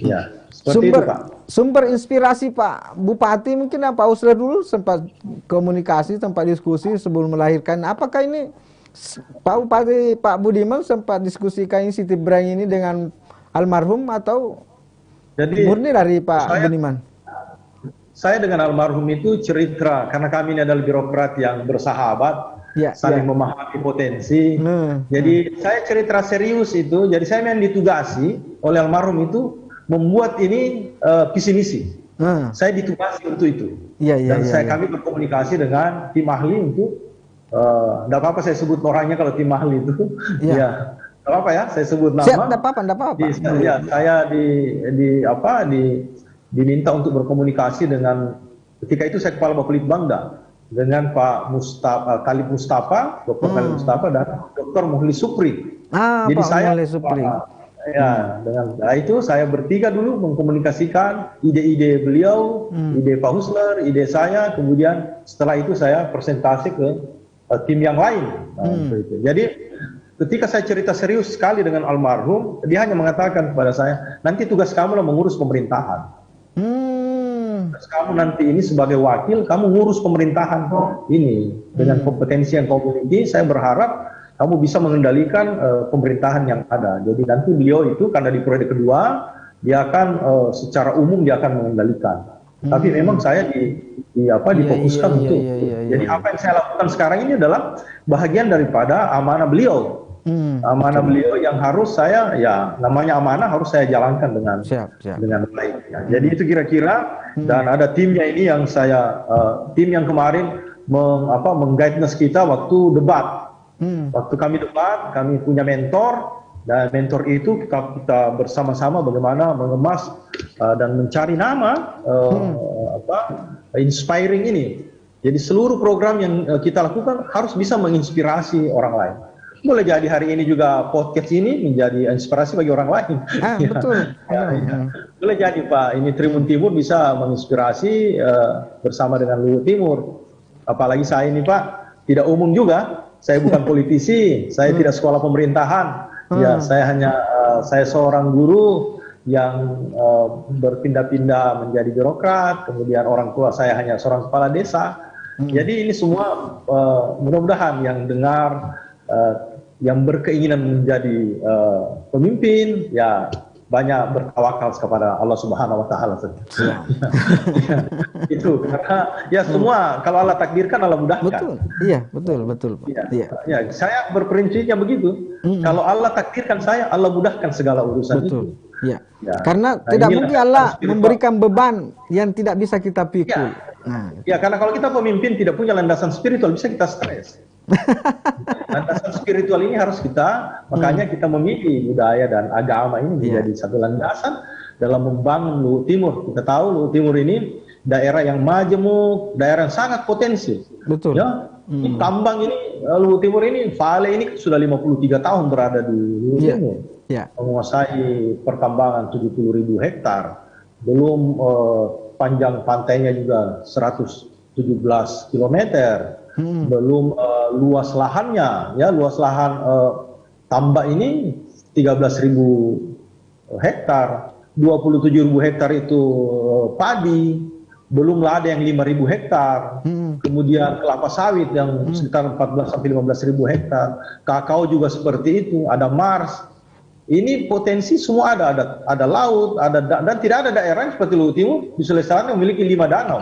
Ya, seperti itu, Pak. Sumber inspirasi Pak Bupati mungkin Pak Usler dulu sempat komunikasi, sempat diskusi sebelum melahirkan. Apakah ini Pak Bupati, Pak Budiman sempat diskusikan city brand ini dengan almarhum atau murni dari Pak Budiman? Saya dengan almarhum itu cerita, karena kami ini adalah birokrat yang bersahabat, saling memahami potensi. Jadi saya cerita serius itu, jadi saya memang ditugasi oleh almarhum itu membuat ini visi misi. Saya ditugasi untuk itu. Dan kami berkomunikasi dengan tim ahli untuk, tidak apa-apa saya sebut orangnya kalau tim ahli itu. Ya, tidak apa-apa ya, saya sebut nama. Tidak apa-apa. Saya diminta untuk berkomunikasi dengan, ketika itu saya kepala Bapelitbangda, dengan Pak Khalid Mustafa, Dr. Khalid Mustafa, dan Dr. Muhli Supri. Jadi Pak saya Muhli Supri. Itu saya bertiga dulu mengkomunikasikan ide-ide beliau, ide Pak Husler, ide saya, kemudian setelah itu saya presentasi ke tim yang lain. Jadi ketika saya cerita serius sekali dengan almarhum, dia hanya mengatakan kepada saya, nanti tugas kamu adalah mengurus pemerintahan. Kamu nanti ini sebagai wakil, kamu ngurus pemerintahan ini dengan kompetensi yang kamu miliki. Saya berharap kamu bisa mengendalikan pemerintahan yang ada. Jadi nanti beliau itu karena di periode kedua dia akan secara umum dia akan mengendalikan. Tapi memang saya difokuskan untuk. Jadi apa yang saya lakukan sekarang ini adalah bahagian daripada amanah beliau. Amanah beliau yang harus saya, ya namanya amanah harus saya jalankan dengan baik. Ya. Jadi itu kira-kira, dan ada timnya ini yang saya, tim yang kemarin meng-guidance kita waktu debat. Waktu kami debat, kami punya mentor, dan mentor itu kita bersama-sama bagaimana mengemas dan mencari nama inspiring ini. Jadi seluruh program yang kita lakukan harus bisa menginspirasi orang lain. Boleh jadi hari ini juga podcast ini menjadi inspirasi bagi orang lain. Betul. Boleh jadi Pak, ini Tribun Timur bisa menginspirasi bersama dengan Luhut Timur. Apalagi saya ini Pak, tidak umum juga. Saya bukan politisi, saya tidak sekolah pemerintahan. Ya, saya seorang guru yang berpindah-pindah menjadi birokrat. Kemudian orang tua saya hanya seorang kepala desa. Jadi ini semua mudah-mudahan yang dengar, yang berkeinginan menjadi pemimpin, ya banyak bertawakal kepada Allah Subhanahu Wa Taala. Itu karena ya semua kalau Allah takdirkan Allah mudahkan. Betul, iya betul. Ya, saya berprinsipnya begitu. Kalau Allah takdirkan saya, Allah mudahkan segala urusan itu. Ya. Karena tidak mungkin Allah memberikan beban yang tidak bisa kita pikul. Ya, karena kalau kita pemimpin tidak punya landasan spiritual, bisa kita stres. Landasan spiritual ini harus kita, makanya kita memilih budaya dan agama ini menjadi satu landasan dalam membangun Luhut Timur. Kita tahu Luhut Timur ini daerah yang majemuk, daerah yang sangat potensi. Betul. Ya, tambang ini, Luhut Timur ini, Vale ini sudah 53 tahun berada di Luhut Timur. Menguasai pertambangan 70.000 hektar. Belum panjang pantainya juga 117 km. Belum luas lahannya, ya luas lahan tambak ini 13.000 hektar, 27.000 hektar itu padi, belum lada yang 5.000 hektar, kemudian kelapa sawit yang sekitar 14 sampai 15.000 hektar, kakao juga seperti itu, ada Mars. Ini potensi semua ada laut, dan tidak ada daerah seperti Luwu Timur di Sulawesi Selatan yang memiliki 5 danau.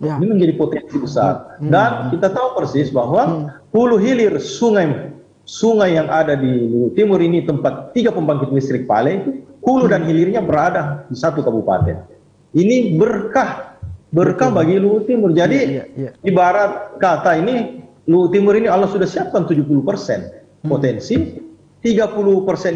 Ya. Ini menjadi potensi besar. Dan kita tahu persis bahwa hulu hilir sungai yang ada di Luwu Timur ini tempat 3 pembangkit listrik Pale itu, hulu dan hilirnya berada di satu kabupaten. Ini berkah bagi Luwu Timur. Jadi ibarat kata ini Luwu Timur ini Allah sudah siapkan 70% potensi. 30%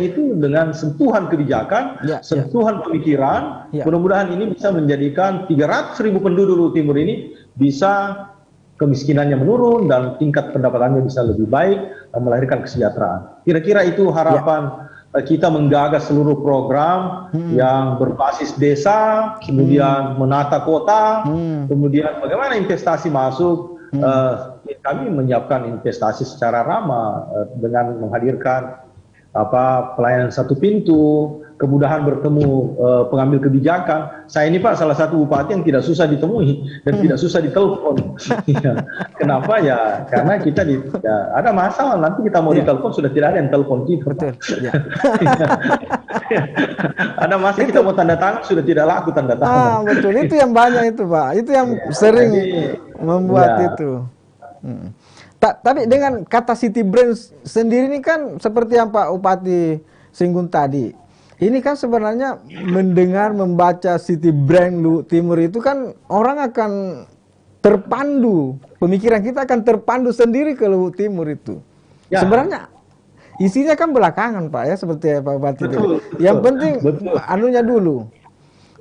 itu dengan sentuhan kebijakan, sentuhan pemikiran, mudah-mudahan ini bisa menjadikan 300.000 penduduk Luwu Timur ini bisa kemiskinannya menurun dan tingkat pendapatannya bisa lebih baik dan melahirkan kesejahteraan. Kira-kira itu harapan kita menggagas seluruh program yang berbasis desa, kemudian menata kota, kemudian bagaimana investasi masuk. Kami menyiapkan investasi secara ramah dengan menghadirkan pelayanan satu pintu, kemudahan bertemu pengambil kebijakan. Saya ini Pak salah satu bupati yang tidak susah ditemui dan tidak susah ditelepon. Kenapa ya? Karena kita ada masalah nanti kita mau ditelepon sudah tidak ada yang telepon kita. Betul. Ada masalah kita mau tanda tangan sudah tidak laku tanda tangan. Betul, itu yang banyak itu Pak. Itu yang sering membuat itu. Tapi dengan kata city brand sendiri ini kan seperti yang Pak Bupati singgung tadi. Ini kan sebenarnya mendengar, membaca city brand Luwu Timur itu kan orang akan terpandu. Pemikiran kita akan terpandu sendiri ke Luwu Timur itu. Ya. Sebenarnya isinya kan belakangan Pak ya, seperti Pak Bupati. Yang penting anunya dulu.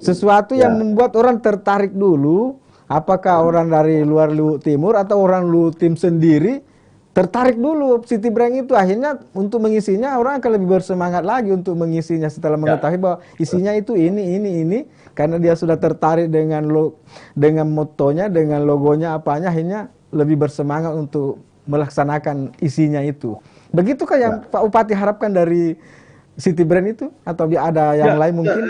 Sesuatu yang membuat orang tertarik dulu. Apakah orang dari luar Luwu Timur atau orang Luwu Tim sendiri tertarik dulu city brand itu, akhirnya untuk mengisinya orang akan lebih bersemangat lagi untuk mengisinya setelah mengetahui bahwa isinya itu ini karena dia sudah tertarik dengan motonya, dengan logonya apanya, akhirnya lebih bersemangat untuk melaksanakan isinya itu. Begitukah yang Pak Bupati harapkan dari city brand itu atau ada yang lain mungkin?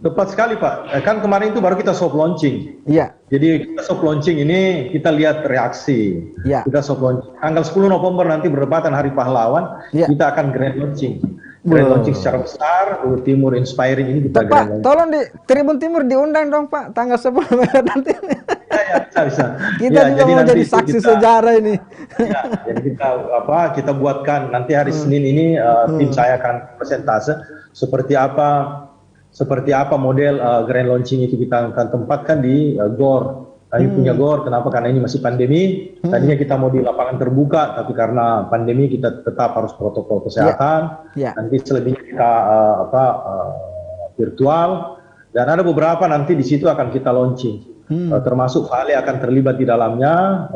Tepat sekali Pak, kan kemarin itu baru kita soft launching. Iya. Jadi kita soft launching ini kita lihat reaksi. Kita soft launching. Tanggal 10 November nanti berdepatan Hari Pahlawan, kita akan grand launching. Grand launching secara besar, Luwu Timur Inspiring ini kita grand launching. Tolong di Tribun Timur diundang dong Pak, tanggal 10 November nanti. Bisa. Kita juga mau jadi saksi sejarah ini. Jadi kita buatkan nanti hari Senin ini tim saya akan presentase seperti apa model grand launching itu kita akan tempatkan di GOR. Kami punya GOR, kenapa? Karena ini masih pandemi. Tadinya kita mau di lapangan terbuka, tapi karena pandemi kita tetap harus protokol kesehatan. Nanti selebihnya kita virtual. Dan ada beberapa nanti di situ akan kita launching. Termasuk Vale akan terlibat di dalamnya.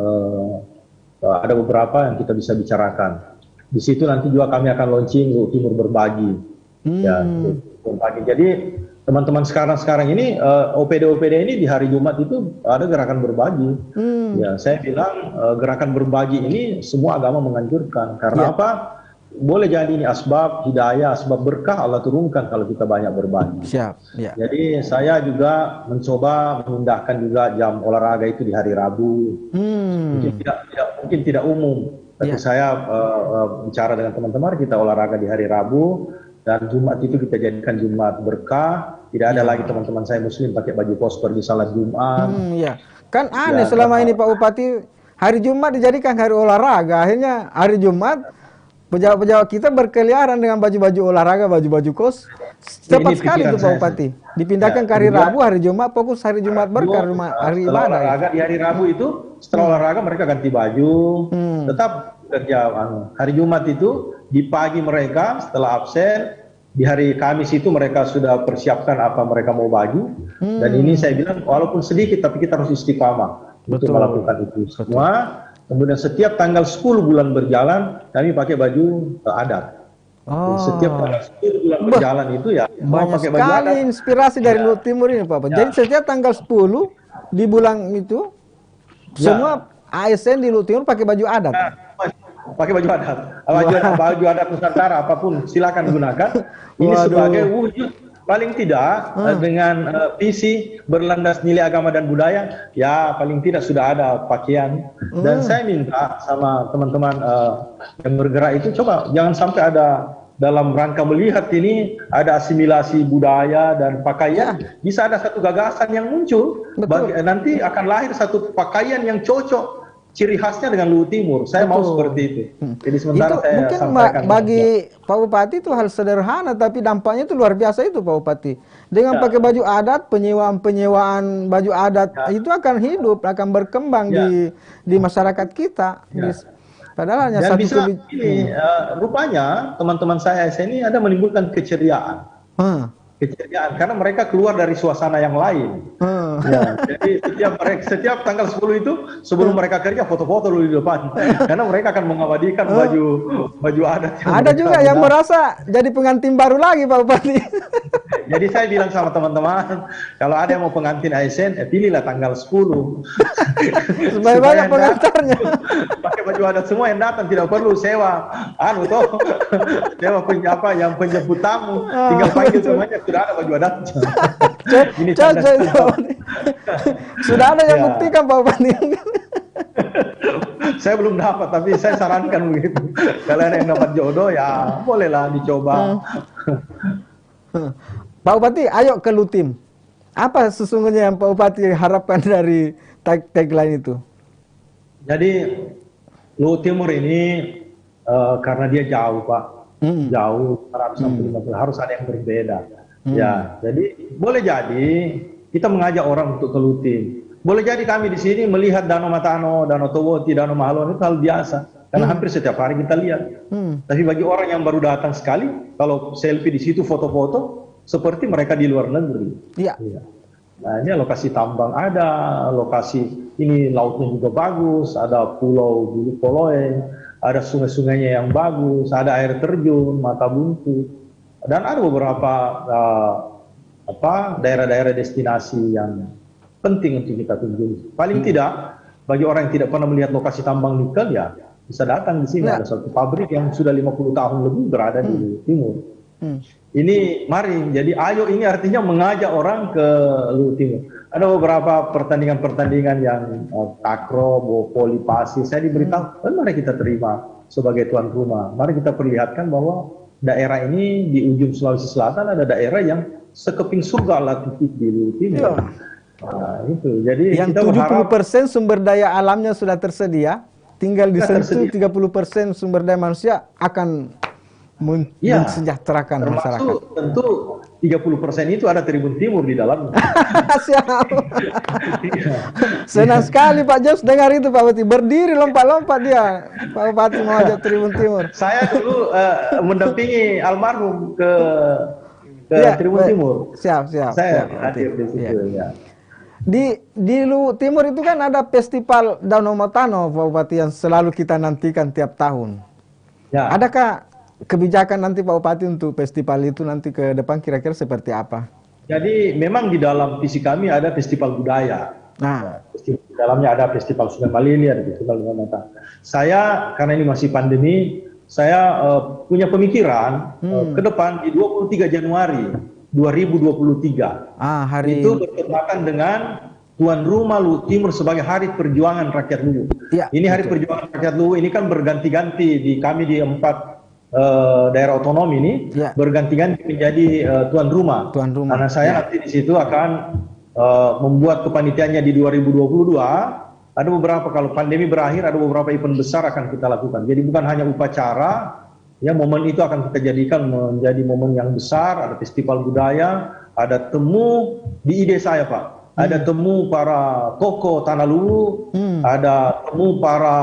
Ada beberapa yang kita bisa bicarakan. Di situ nanti juga kami akan launching Luwu Timur Berbagi. Jadi teman-teman sekarang ini OPD ini di hari Jumat itu ada gerakan berbagi. Ya, saya bilang gerakan berbagi ini semua agama menganjurkan. Karena apa? Boleh jadi ini asbab hidayah, asbab berkah Allah turunkan kalau kita banyak berbagi. Jadi saya juga mencoba memindahkan juga jam olahraga itu di hari Rabu. Mungkin tidak umum. Tapi saya bicara dengan teman-teman kita olahraga di hari Rabu. Dan Jumat itu kita jadikan Jumat berkah. Tidak ada lagi teman-teman saya Muslim pakai baju kos pergi salat Jumat. Kan aneh selama ini Pak Bupati, hari Jumat dijadikan hari olahraga. Akhirnya hari Jumat pejabat-pejabat kita berkeliaran dengan baju-baju olahraga, baju-baju kos. Cepat sekali itu Pak Bupati. Dipindahkan ke hari Rabu, hari Jumat fokus hari Jumat berkah, hari ibadah. Olahraga di hari Rabu itu setelah olahraga mereka ganti baju, tetap kerja. Hari Jumat itu di pagi mereka setelah absen, di hari Kamis itu mereka sudah persiapkan apa mereka mau bagi. Dan ini saya bilang walaupun sedikit tapi kita harus istiqamah untuk melakukan itu semua. Kemudian setiap tanggal 10 bulan berjalan kami pakai baju adat. Setiap tanggal 10 bulan berjalan itu ya banyak pakai baju adat. Inspirasi dari Luwu Timur ini Pak. Jadi setiap tanggal 10 di bulan itu semua ASN di Luwu Timur pakai baju adat. Pakai baju adat, baju adat Nusantara apapun silakan gunakan. Ini sebagai wujud paling tidak dengan visi berlandas nilai agama dan budaya, ya paling tidak sudah ada pakaian. Dan saya minta sama teman-teman yang bergerak itu, coba jangan sampai ada dalam rangka melihat ini ada asimilasi budaya dan pakaian, bisa ada satu gagasan yang muncul, nanti akan lahir satu pakaian yang cocok ciri khasnya dengan Luhut Timur. Saya mau seperti itu. Jadi sementara itu saya mungkin sampaikan bagi Pak Bupati itu hal sederhana, tapi dampaknya itu luar biasa itu Pak Bupati. Dengan pakai baju adat, penyewaan baju adat itu akan hidup, akan berkembang di masyarakat kita. Padahal hanya dan satu bisa ini, rupanya teman-teman saya ini ada menimbulkan keceriaan. Keceriaan karena mereka keluar dari suasana yang lain. Ya, jadi setiap tanggal 10 itu sebelum mereka kerja foto-foto dulu di depan karena mereka akan mengabadikan baju adat. Ada juga yang merasa jadi pengantin baru lagi Pak Bupati. Jadi saya bilang sama teman-teman, kalau ada yang mau pengantin ASN, pilihlah tanggal 10. Supaya banyak pengantarnya. Pakai baju adat semua yang datang, tidak perlu sewa. Sewa yang penjemput tamu, tinggal panggil semuanya, sudah ada baju adat. Ini sudah ada yang buktikan Pak Bupati. Saya belum dapat, tapi saya sarankan begitu. Kalau ada yang dapat jodoh, ya bolehlah dicoba. Pak Bupati, ayo ke Lutim. Apa sesungguhnya yang Pak Bupati harapkan dari tagline itu? Jadi Luhut Timur ini karena dia jauh Pak, jauh 150 harus ada yang berbeda. Ya, jadi boleh jadi kita mengajak orang untuk ke Lutim. Boleh jadi kami di sini melihat Danau Matano, Danau Towoti, Danau Mahalon itu hal biasa. Karena hampir setiap hari kita lihat. Tapi bagi orang yang baru datang sekali, kalau selfie di situ foto-foto, seperti mereka di luar negeri. Iya. Nah, ini lokasi tambang ada, lokasi ini lautnya juga bagus, ada pulau Bulu Poloe, ada sungai-sungainya yang bagus, ada air terjun, Mata Buntu, dan ada beberapa daerah-daerah destinasi yang penting untuk kita kunjungi. Paling tidak bagi orang yang tidak pernah melihat lokasi tambang nikel, ya bisa datang di sini. Ada satu pabrik yang sudah 50 tahun lebih berada di timur. Ini mari, jadi ayo ini artinya mengajak orang ke Luhut Timur. Ada beberapa pertandingan-pertandingan yang takraw, voli pasir. Saya diberitahu, mari kita terima sebagai tuan rumah. Mari kita perlihatkan bahwa daerah ini di ujung Sulawesi Selatan ada daerah yang sekeping surga lah titik di Luhut Timur. Nah, itu. Jadi yang kita 70% sumber daya alamnya sudah tersedia, tinggal disentuh 30% sumber daya manusia akan mensejahterakan masyarakat. Tentu 30% itu ada Tribun Timur di dalamnya. Siap. Senang sekali Pak James dengar itu Pak Bupati. Berdiri lompat-lompat dia. Pak Bupati mau ajak Tribun Timur. Saya dulu mendampingi almarhum ke Tribun Timur. Siap. Saya hadir di situ. Ya. Di Luhut Timur itu kan ada festival Danau Matano Pak Bupati yang selalu kita nantikan tiap tahun. Ya. Adakah kebijakan nanti Pak Bupati untuk festival itu nanti ke depan kira-kira seperti apa? Jadi memang di dalam visi kami ada festival budaya. Di dalamnya ada festival Sungai Malili, ada festival Danau Matano. Saya karena ini masih pandemi, saya punya pemikiran ke depan di 23 Januari 2023. Hari itu bertepatan dengan tuan rumah Luhut Timur sebagai Hari Perjuangan Rakyat Luwu. Ini Hari Perjuangan Rakyat Luwu ini kan berganti-ganti di kami di 4 daerah otonom ini berganti-ganti menjadi tuan rumah. Karena saya nanti di situ akan membuat kepanitiaannya di 2022. Ada beberapa, kalau pandemi berakhir, ada beberapa event besar akan kita lakukan. Jadi bukan hanya upacara, ya momen itu akan kita jadikan menjadi momen yang besar. Ada festival budaya, ada temu di ide saya Pak. Ada temu para tokoh Tanah Luwu, ada temu para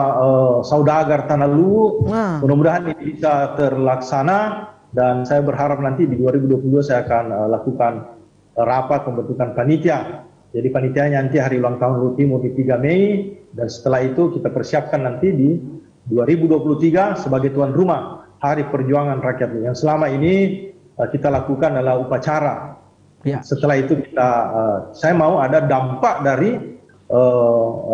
saudagar Tanah Luwu. Mudah-mudahan ini bisa terlaksana dan saya berharap nanti di 2022 saya akan lakukan rapat pembentukan panitia. Jadi panitianya nanti hari ulang tahun Luhut Timur di 3 Mei dan setelah itu kita persiapkan nanti di 2023 sebagai tuan rumah Hari Perjuangan Rakyat Luwu. Yang selama ini kita lakukan adalah upacara. Setelah itu saya mau ada dampak dari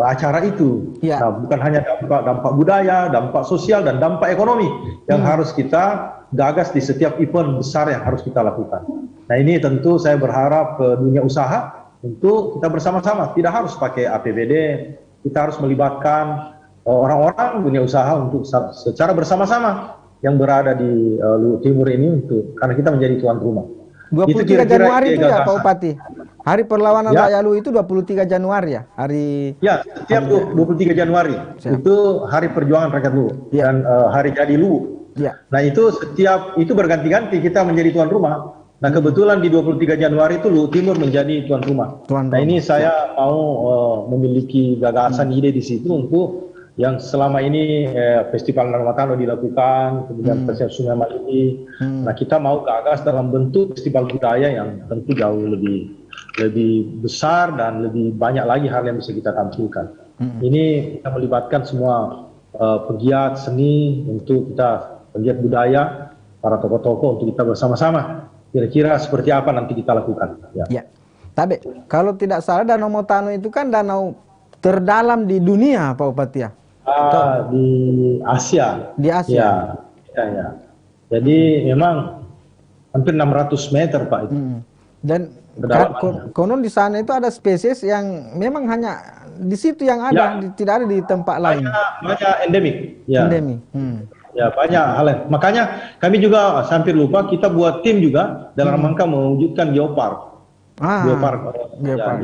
acara itu. Nah, bukan hanya dampak budaya, dampak sosial, dan dampak ekonomi yang harus kita gagas di setiap event besar yang harus kita lakukan. Nah ini tentu saya berharap dunia usaha untuk kita bersama-sama, tidak harus pakai APBD, kita harus melibatkan orang-orang dunia usaha untuk secara bersama-sama yang berada di Luwu Timur ini karena kita menjadi tuan rumah. 23 Januari itu ya Pak Bupati. Hari perlawanan rakyat Luwu itu 23 Januari ya, hari. Ya, setiap 23 Januari itu hari perjuangan rakyat Luwu dan hari jadi Luwu. Ya. Nah itu itu berganti-ganti kita menjadi tuan rumah. Nah kebetulan di 23 Januari itu Luwu Timur menjadi tuan rumah. Nah ini saya mau memiliki gagasan ide di situ untuk yang selama ini Festival Narmatano dilakukan, kemudian Festival Sungai Malini. Nah kita mau gagas dalam bentuk festival budaya yang tentu jauh lebih besar dan lebih banyak lagi hal yang bisa kita tampilkan. Ini kita melibatkan semua pegiat seni untuk kita, pegiat budaya, para tokoh-tokoh untuk kita bersama-sama. Kira-kira seperti apa nanti kita lakukan. Ya. Tapi kalau tidak salah Danau Motano itu kan danau terdalam di dunia Pak Bupati ya? Di Asia. Di Asia. Ya. Jadi memang hampir 600 meter Pak itu. Dan konon di sana itu ada spesies yang memang hanya di situ yang ada, tidak ada di tempat lain. Banyak endemik. Ya. Endemik. Ya banyak hal. Makanya kami juga hampir lupa kita buat tim juga dalam rangka mewujudkan geopark. Geopark.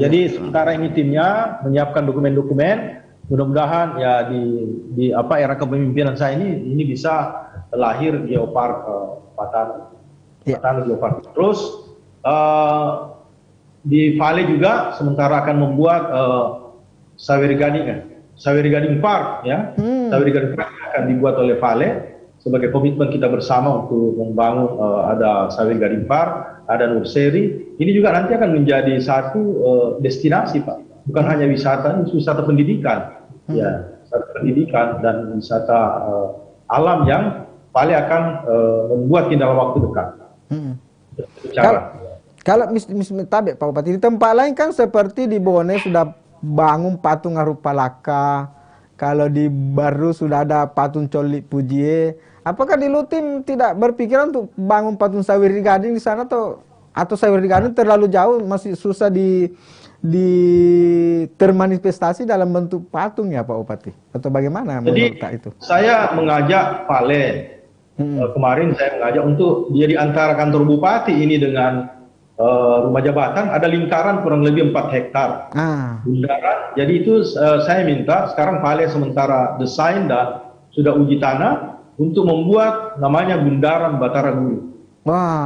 Jadi sementara ini timnya menyiapkan dokumen-dokumen. Mudah-mudahan ya di era kepemimpinan saya ini bisa lahir geopark Patano Geopark. Terus di Vale juga sementara akan membuat Sawer Gading Park ya. Sawer Gading Park akan dibuat oleh Vale sebagai komitmen kita bersama untuk membangun ada Sawer Gading Park, ada Nurseri. Ini juga nanti akan menjadi satu destinasi Pak. Bukan hanya wisata, ini wisata pendidikan. Ya, wisata pendidikan dan wisata alam yang Vale akan membuat dalam waktu dekat. Kalau Pak Bupati di tempat lain kan seperti di Bone sudah bangun patung Arupalaka, kalau di Baru sudah ada patung Coli Pujie. Apakah di Lutim tidak berpikiran untuk bangun patung Sawer Gading di sana atau Sawer Gading terlalu jauh, masih susah termanifestasi dalam bentuk patung ya Pak Bupati? Atau bagaimana menurut Pak itu? Saya mengajak Vale kemarin saya mengajak untuk dia di antara kantor bupati ini dengan rumah jabatan ada lingkaran kurang lebih 4 hektar bundaran. Jadi itu saya minta sekarang Vale sementara desain dan sudah uji tanah untuk membuat namanya Bundaran Batara Guru.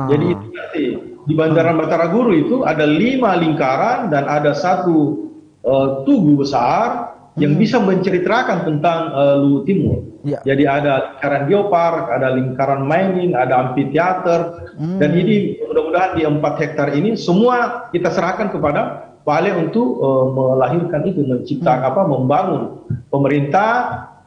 Jadi itu nanti di Bandaran Batara Guru itu ada 5 lingkaran dan ada 1 tugu besar yang bisa menceritakan tentang Luwu Timur. Jadi ada lingkaran geopark, ada lingkaran mining, ada amphitheater, dan ini mudah-mudahan di 4 hektar ini semua kita serahkan kepada Vale untuk melahirkan itu, menciptakan membangun. Pemerintah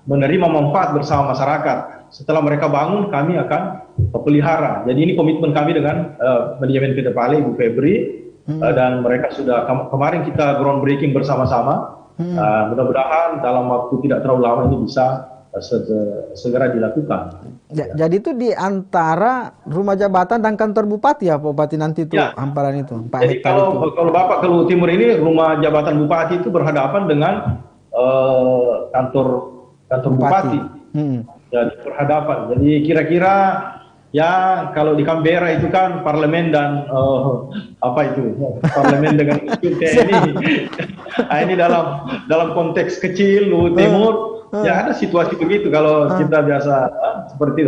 menerima manfaat bersama masyarakat. Setelah mereka bangun, kami akan pelihara. Jadi ini komitmen kami dengan manajemen PT Vale, Ibu Febri, dan mereka sudah kemarin kita groundbreaking bersama-sama. Mudah-mudahan dalam waktu tidak terlalu lama ini bisa segera dilakukan. Jadi itu di antara rumah jabatan dan kantor bupati ya Pak Bupati nanti itu hamparan itu. Jadi kalau Bapak ke Luwu Timur ini rumah jabatan bupati itu berhadapan dengan kantor bupati. Ya, berhadapan. Jadi kira-kira ya kalau di Canberra itu kan parlemen dan parlemen dengan TNI. Nah, ini dalam konteks kecil Luwu Timur ya ada situasi begitu kalau kita biasa seperti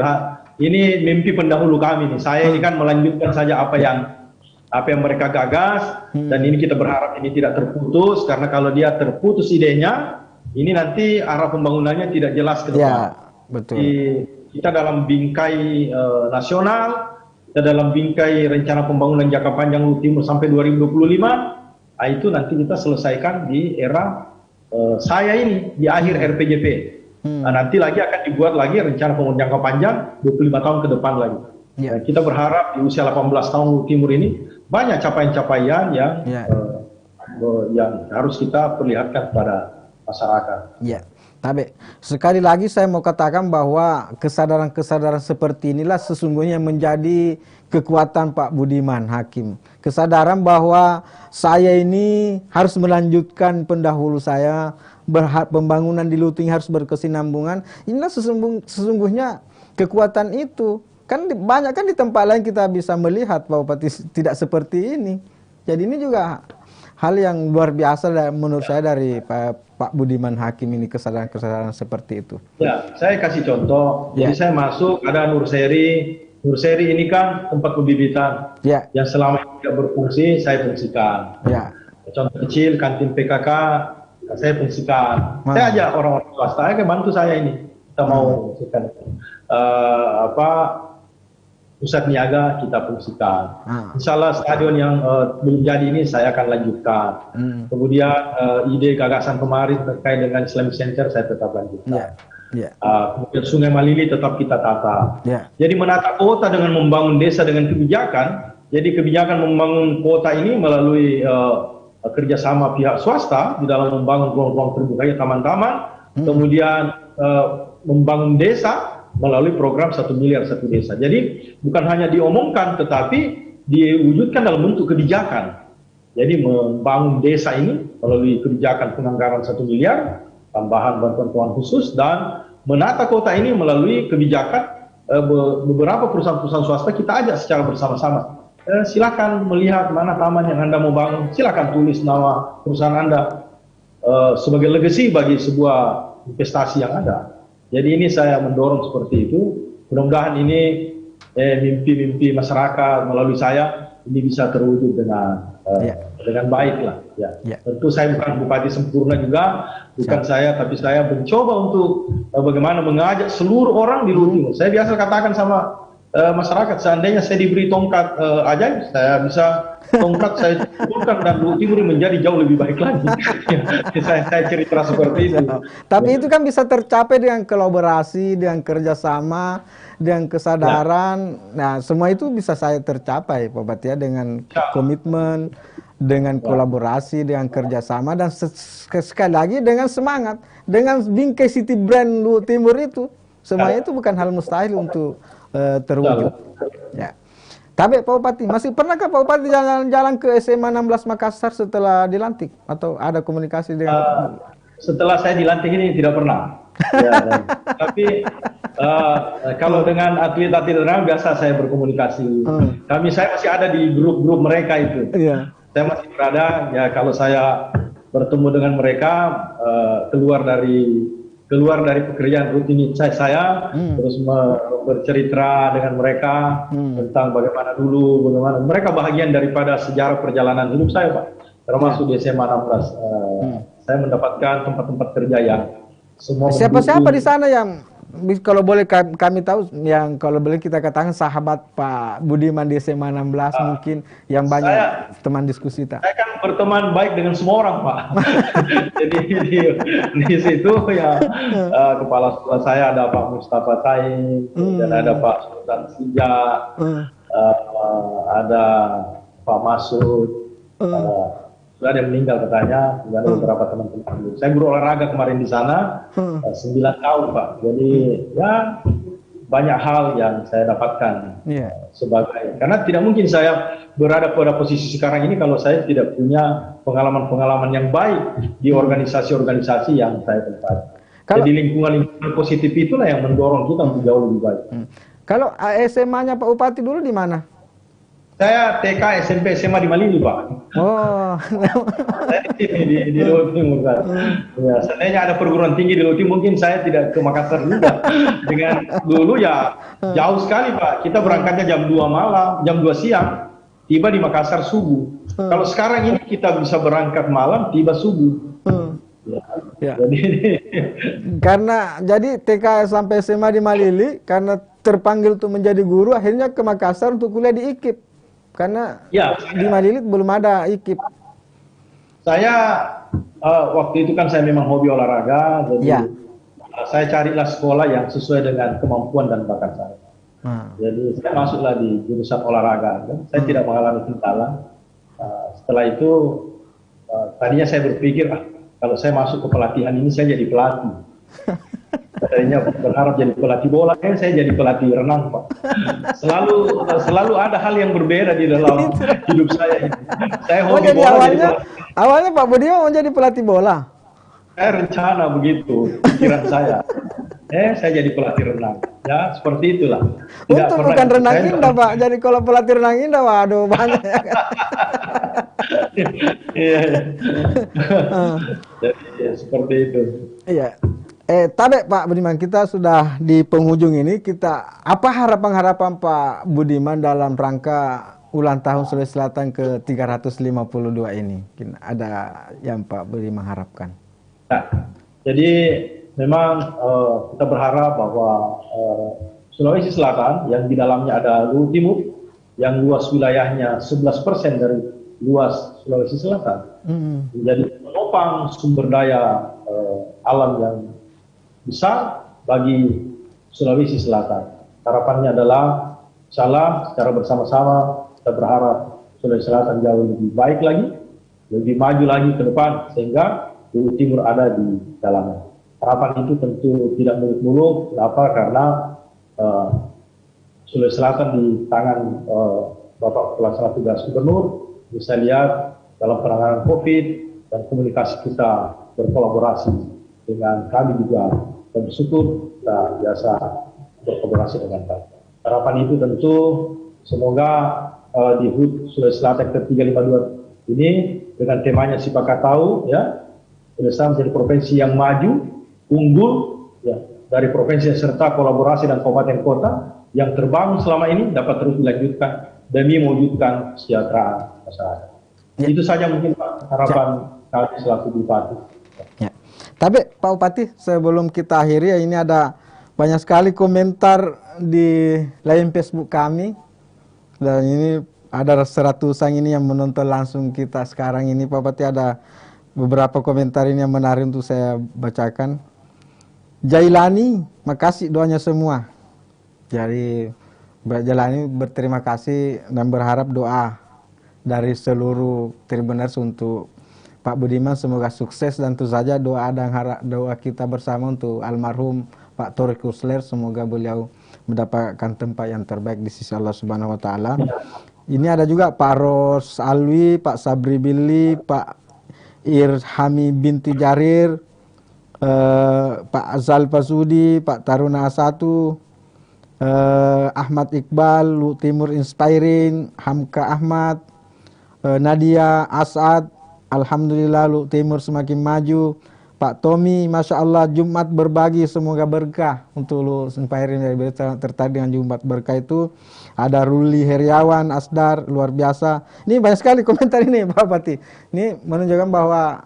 ini mimpi pendahulu kami nih. Saya ini kan melanjutkan saja apa yang mereka gagas dan ini kita berharap ini tidak terputus karena kalau dia terputus idenya ini nanti arah pembangunannya tidak jelas ke depan. Betul. Kita dalam bingkai nasional, kita dalam bingkai rencana pembangunan jangka panjang Luwu Timur sampai 2025, itu nanti kita selesaikan di era saya ini di akhir RPJP. Nanti lagi akan dibuat lagi rencana pembangunan jangka panjang 25 tahun ke depan lagi. Kita berharap di usia 18 tahun Luwu Timur ini banyak capaian-capaian yang harus kita perlihatkan kepada masyarakat. Tapi sekali lagi saya mau katakan bahwa kesadaran-kesadaran seperti inilah sesungguhnya menjadi kekuatan Pak Budiman Hakim. Kesadaran bahwa saya ini harus melanjutkan pendahulu saya, pembangunan di Lutung harus berkesinambungan. Inilah sesungguhnya kekuatan itu. Kan banyak kan di tempat lain kita bisa melihat Pak Bupati tidak seperti ini. Jadi ini juga hal yang luar biasa menurut saya dari Pak Budiman Hakim ini, kesadaran-kesadaran seperti itu. Ya, saya kasih contoh. Ya. Jadi saya masuk ada Nurseri. Nurseri ini kan tempat pembibitan Ya. yang selama ini tidak berfungsi, saya fungsikan. Ya. Contoh kecil, kantin PKK, saya fungsikan. Saya ajak orang-orang swasta, ayo bantu saya ini. Kita mau fungsikan pusat niaga, kita fungsikan. Insya Allah stadion yang belum jadi ini saya akan lanjutkan. Kemudian ide gagasan kemarin terkait dengan Islamic Center saya tetap lanjutkan. Kemudian Sungai Malili tetap kita tata. Jadi menata kota dengan membangun desa dengan kebijakan. Jadi kebijakan membangun kota ini melalui kerjasama pihak swasta di dalam membangun ruang-ruang terbuka, taman-taman. Kemudian membangun desa melalui program 1 miliar 1 desa. Jadi bukan hanya diomongkan, tetapi diwujudkan dalam bentuk kebijakan. Jadi membangun desa ini melalui kebijakan penganggaran 1 miliar, tambahan bantuan keuangan khusus, dan menata kota ini melalui kebijakan beberapa perusahaan-perusahaan swasta kita ajak secara bersama-sama. Silakan melihat mana taman yang Anda mau bangun, silakan tulis nama perusahaan Anda sebagai legacy bagi sebuah investasi yang ada. Jadi ini saya mendorong seperti itu. Mudah-mudahan ini mimpi-mimpi masyarakat melalui saya ini bisa terwujud dengan baik lah. Tentu saya bukan bupati sempurna juga, bukan saya, tapi saya mencoba untuk bagaimana mengajak seluruh orang di Lutung Timur. Saya biasa katakan sama masyarakat, seandainya saya diberi tongkat ajaib, saya bisa tongkat saya kumpulkan dan Lutung Timur menjadi jauh lebih baik lagi. saya cerita seperti itu. Tapi itu kan bisa tercapai dengan kolaborasi, dengan kerjasama, dengan kesadaran. Nah, semua itu bisa saya tercapai, Pak Bupati, ya, dengan komitmen, dengan kolaborasi, dengan kerjasama, dan sekali lagi dengan semangat, dengan bingkai city brand Lutung Timur itu. Semuanya itu bukan hal mustahil untuk terwujud. Ya. Tapi Pak Bupati, masih pernahkah Pak Bupati jalan-jalan ke SMA 16 Makassar setelah dilantik? Atau ada komunikasi dengan... Setelah saya dilantik ini tidak pernah. Tapi kalau dengan atlet-atlet renang biasa saya berkomunikasi. Saya masih ada di grup-grup mereka itu. Saya masih berada, ya kalau saya bertemu dengan mereka, keluar dari pekerjaan rutinitas saya, terus bercerita dengan mereka tentang bagaimana mereka bahagian daripada sejarah perjalanan hidup saya, Pak. Termasuk di SMA 16, saya mendapatkan tempat-tempat kerja yang semua. Siapa-siapa di sana yang kalau boleh kami tahu, yang kalau boleh kita katakan sahabat Pak Budiman di SMA 16 mungkin yang banyak teman diskusi kita. Saya kan berteman baik dengan semua orang, Pak. Jadi di situ ya kepala sekolah saya ada Pak Mustafa Said, dan ada Pak Sultan Sija, ada Pak Masud, sudah ada yang meninggal katanya, dan ada beberapa teman-teman. Saya guru olahraga kemarin di sana 9 tahun, Pak. Jadi ya banyak hal yang saya dapatkan sebagai, karena tidak mungkin saya berada pada posisi sekarang ini kalau saya tidak punya pengalaman-pengalaman yang baik di organisasi-organisasi yang saya tempati. Jadi lingkungan-lingkungan positif itulah yang mendorong kita untuk jauh lebih baik. Kalau SMA-nya Pak Bupati dulu di mana? Saya TK, SMP, SMA di Malili, Pak. Oh. Saya di Lutung Timur, Pak. Ya, seandainya ada perguruan tinggi di Lutung Timur, mungkin saya tidak ke Makassar juga. Dengan dulu ya jauh sekali, Pak. Kita berangkatnya jam 2 malam, jam 2 siang, tiba di Makassar subuh. Kalau sekarang ini kita bisa berangkat malam, tiba subuh. Karena jadi TK sampai SMA di Malili, karena terpanggil untuk menjadi guru, akhirnya ke Makassar untuk kuliah di IKIP. Karena di Malili belum ada IKIP. Saya waktu itu kan saya memang hobi olahraga, jadi saya carilah sekolah yang sesuai dengan kemampuan dan bakat saya. Jadi saya masuklah di jurusan olahraga. Saya tidak mengalami kendala. Setelah itu tadinya saya berpikir, kalau saya masuk ke pelatihan ini saya jadi pelatih. Katanya berharap jadi pelatih bola, saya jadi pelatih renang, Pak. Selalu ada hal yang berbeda di dalam hidup saya ini. Saya Oh hobi jadi bola, jadi awalnya, pelatih. awalnya Pak Budiman mau jadi pelatih bola. Saya rencana begitu, pikiran saya. Saya jadi pelatih renang. Ya, seperti itulah. Tidak Untung pernah bukan renang saya indah Pak. Jadi kalau pelatih renang indah, waduh banyak ya kan. Iya, iya. Ah, Jadi ya, seperti itu. iya. Tapi Pak Budiman, kita sudah di penghujung ini. Kita apa harapan-harapan Pak Budiman dalam rangka ulang tahun Sulawesi Selatan ke 352 ini? Mungkin ada yang Pak Budiman harapkan? Nah, jadi memang kita berharap bahwa Sulawesi Selatan yang di dalamnya ada Luwu Timur yang luas wilayahnya 11% dari luas Sulawesi Selatan menjadi penopang sumber daya alam yang besar bagi Sulawesi Selatan. Harapannya adalah insya secara bersama-sama kita berharap Sulawesi Selatan jauh lebih baik lagi, lebih maju lagi ke depan sehingga Luwu Timur ada di dalamnya. Harapan itu tentu tidak muluk-muluk. Kenapa? Karena Sulawesi Selatan di tangan Bapak Pelaksana Tugas Gubernur bisa lihat dalam penanganan COVID dan komunikasi kita berkolaborasi dengan kami juga dan bersyukur kita biasa berkolaborasi dengan baik. Harapan itu tentu semoga di HUT Sulawesi Selatan ke-352 ini dengan temanya Sipakat Tahu ya, Sulawesi Selatan menjadi provinsi yang maju, unggul ya, dari provinsi serta kolaborasi dan kabupaten kota yang terbangun selama ini dapat terus dilanjutkan demi mewujudkan kesejahteraan masyarakat. Ya. Itu saja mungkin Pak harapan kami selaku Bupati. Ya. Tapi Pak Bupati, sebelum kita akhiri ya, ini ada banyak sekali komentar di line Facebook kami dan ini ada seratusan ini yang menonton langsung kita sekarang ini. Pak Bupati, ada beberapa komentar ini yang menarik untuk saya bacakan. Jailani, makasih doanya semua. Jadi Jailani berterima kasih dan berharap doa dari seluruh Tribuners untuk Pak Budiman semoga sukses, dan tentu saja doa dan doa kita bersama untuk almarhum Pak Torik Kusler, semoga beliau mendapatkan tempat yang terbaik di sisi Allah Subhanahu wa taala. Ini ada juga Pak Ros Alwi, Pak Sabri Billy, Pak Irhami binti Jarir, Pak Azal Pasudi, Pak Taruna Asatu, Ahmad Iqbal, Luwu Timur Inspiring, Hamka Ahmad, Nadia Asad, Alhamdulillah Luwu Timur semakin maju. Pak Tommy, Masya Allah, Jumat berbagi semoga berkah untuk Luwu Inspiring, dari tertarik dengan Jumat berkah itu. Ada Ruli Heriawan, Asdar, luar biasa. Ini banyak sekali komentar ini Pak Bupati. Ini menunjukkan bahwa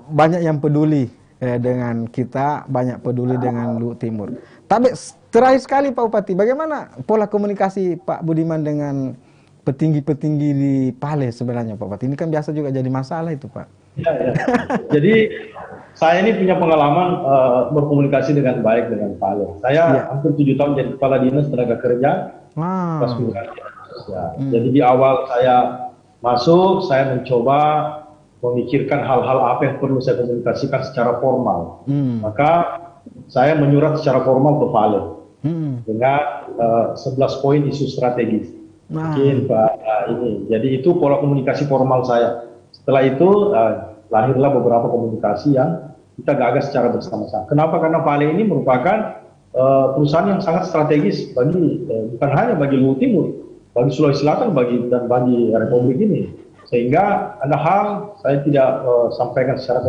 banyak yang peduli dengan kita, banyak peduli dengan Luwu Timur. Tapi terakhir sekali Pak Bupati, bagaimana pola komunikasi Pak Budiman dengan petinggi-petinggi di Pale sebenarnya Pak Bupati? Ini kan biasa juga jadi masalah itu Pak. Ya, ya. Jadi saya ini punya pengalaman berkomunikasi dengan baik dengan Pale. Saya hampir 7 tahun jadi kepala dinas tenaga kerja. Ya. Jadi di awal saya masuk, saya mencoba memikirkan hal-hal apa yang perlu saya komunikasikan secara formal. Maka saya menyurat secara formal ke Pale dengan 11 poin isu strategis. Mungkin Pak ini. Jadi itu pola komunikasi formal saya. Setelah itu lahirlah beberapa komunikasi yang kita gagas secara bersama-sama. Kenapa? Karena Pale ini merupakan perusahaan yang sangat strategis bagi bukan hanya bagi Luwu Timur, bagi Sulawesi Selatan, dan bagi Republik ini. Sehingga ada hal saya tidak sampaikan secara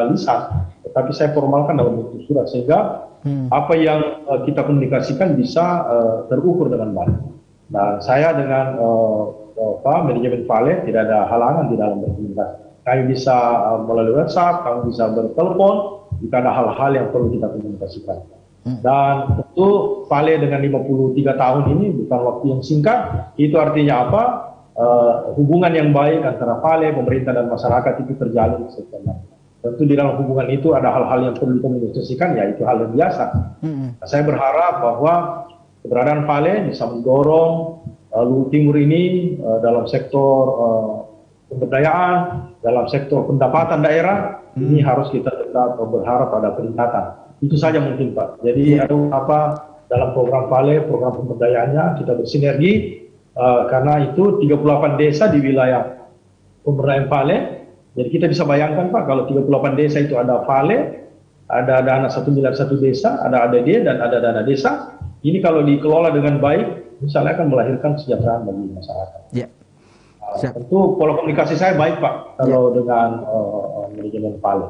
lisan, tetapi saya formalkan dalam bentuk surat sehingga apa yang kita komunikasikan bisa terukur dengan baik. Nah, saya dengan manajemen Pale tidak ada halangan di dalam berkomunikasi. Kami bisa melalui WhatsApp, kami bisa bertelepon jika ada hal-hal yang perlu kita komunikasikan. Dan tentu Pale dengan 53 tahun ini bukan waktu yang singkat. Itu artinya apa? Hubungan yang baik antara Pale, pemerintah dan masyarakat itu terjalin sebenarnya. Tentu di dalam hubungan itu ada hal-hal yang perlu dikomunikasikan, ya itu hal yang biasa. Saya berharap bahwa keberadaan Pale bisa mendorong Luwu Timur ini dalam sektor pemberdayaan, dalam sektor pendapatan daerah, ini harus kita tetap berharap pada peningkatan. Itu saja mungkin Pak. Jadi ada apa dalam program PALE, program pemberdayaannya kita bersinergi karena itu 38 desa di wilayah pemberdayaan PALE. Jadi kita bisa bayangkan Pak, kalau 38 desa itu ada PALE, ada dana 1 miliar satu desa, ada ADD dan ada dana desa. Ini kalau dikelola dengan baik, misalnya akan melahirkan kesejahteraan bagi masyarakat. Ya. Tentu pola komunikasi saya baik Pak, kalau dengan manajemen PALE.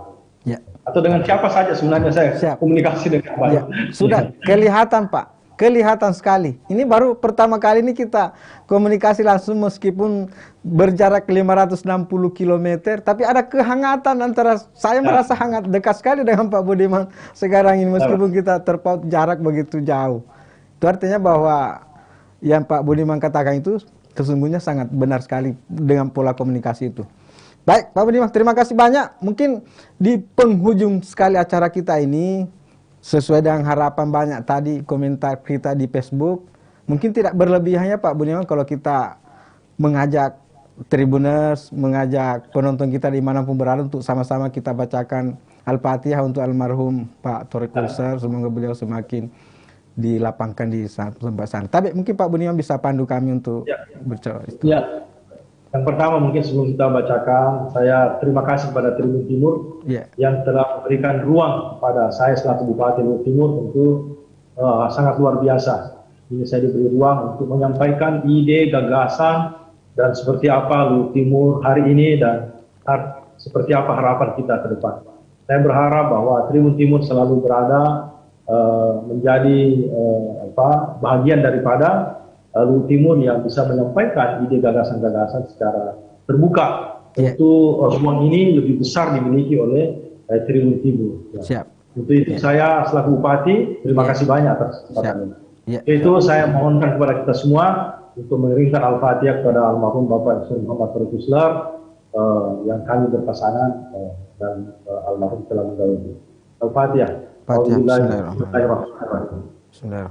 Ya. Atau dengan siapa saja sebenarnya saya komunikasi dengan baik. Ya. Sudah kelihatan Pak, kelihatan sekali. Ini baru pertama kali ini kita komunikasi langsung meskipun berjarak 560 km, tapi ada kehangatan antara saya merasa hangat dekat sekali dengan Pak Budiman sekarang ini meskipun kita terpaut jarak begitu jauh. Itu artinya bahwa yang Pak Budiman katakan itu sesungguhnya sangat benar sekali dengan pola komunikasi itu. Baik, Pak Budiman, terima kasih banyak. Mungkin di penghujung sekali acara kita ini, sesuai dengan harapan banyak tadi komentar kita di Facebook, mungkin tidak berlebihannya Pak Budiman kalau kita mengajak Tribuners, mengajak penonton kita dimanapun berada untuk sama-sama kita bacakan Al-Fatihah untuk almarhum Pak Torik Ulser. Semoga beliau semakin dilapangkan di tempat sana. Tapi mungkin Pak Budiman bisa pandu kami untuk berbicara. Ya. Yang pertama mungkin sebelum kita bacakan, saya terima kasih kepada Tribun Timur yang telah memberikan ruang pada saya selaku Bupati Luhut Timur, tentu sangat luar biasa. Ini saya diberi ruang untuk menyampaikan ide, gagasan, dan seperti apa Luhut Timur hari ini dan seperti apa harapan kita ke depan. Saya berharap bahwa Tribun Timur selalu berada menjadi bahagian daripada Luhut Timur yang bisa menyampaikan ide gagasan-gagasan secara terbuka. Tentu ruang ini lebih besar dimiliki oleh Tribun Timur. Untuk itu saya selaku Bupati terima kasih banyak atas kesempatan ini. Itu saya mohonkan kepada kita semua untuk mengirimkan Al-Fatihah kepada almarhum Bapak Insinyur Muhammad Torik Ulser yang kami berpasangan dan almarhum telah mendahului. Al-Fatihah. Bismillahirrahmanirrahim.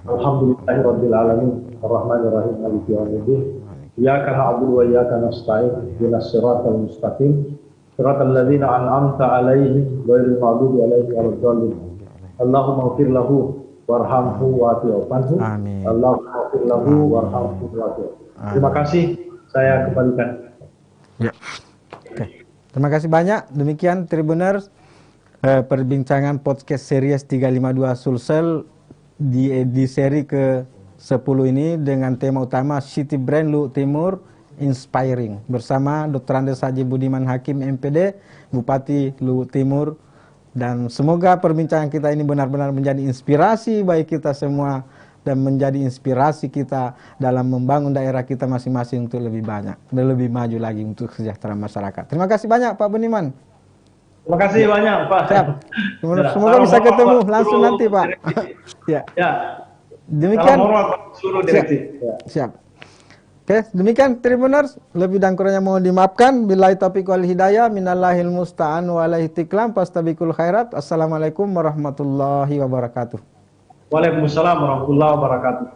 Alhamdulillahirabbil alamin arrahmanir rahim maliki yaumiddin. Iyyaka na'budu wa iyyaka nasta'in ihdinas siratal mustaqim siratal ladzina an'amta 'alaihim ghairil maghdubi alaihim waladdallin. Allahumma ighfir lahu warhamhu wa'fu anhu. Allahumma ighfir lahu warhamhu wa'fu. Terima kasih, saya kembalikan. Ya. Oke. Terima kasih banyak. Demikian Tribuners perbincangan podcast series 352 Sulsel di seri ke-10 ini dengan tema utama City Brand Luhut Timur Inspiring bersama Dr. Andes Haji Budiman Hakim MPD Bupati Luhut Timur, dan semoga perbincangan kita ini benar-benar menjadi inspirasi bagi kita semua dan menjadi inspirasi kita dalam membangun daerah kita masing-masing untuk lebih banyak dan lebih maju lagi untuk kesejahteraan masyarakat. Terima kasih banyak Pak Budiman. Terima kasih banyak Pak. Semoga bisa ketemu langsung nanti Pak. Ya. Demikian. Siap. Oke, demikian Tribuners, lebih dan kurangnya mohon dimaafkan. Billahi taufiq wal hidayah, minallahil musta'an wa alaihi tiklam, fastabiqul khairat. Assalamualaikum warahmatullahi wabarakatuh. Waalaikumsalam warahmatullahi wabarakatuh.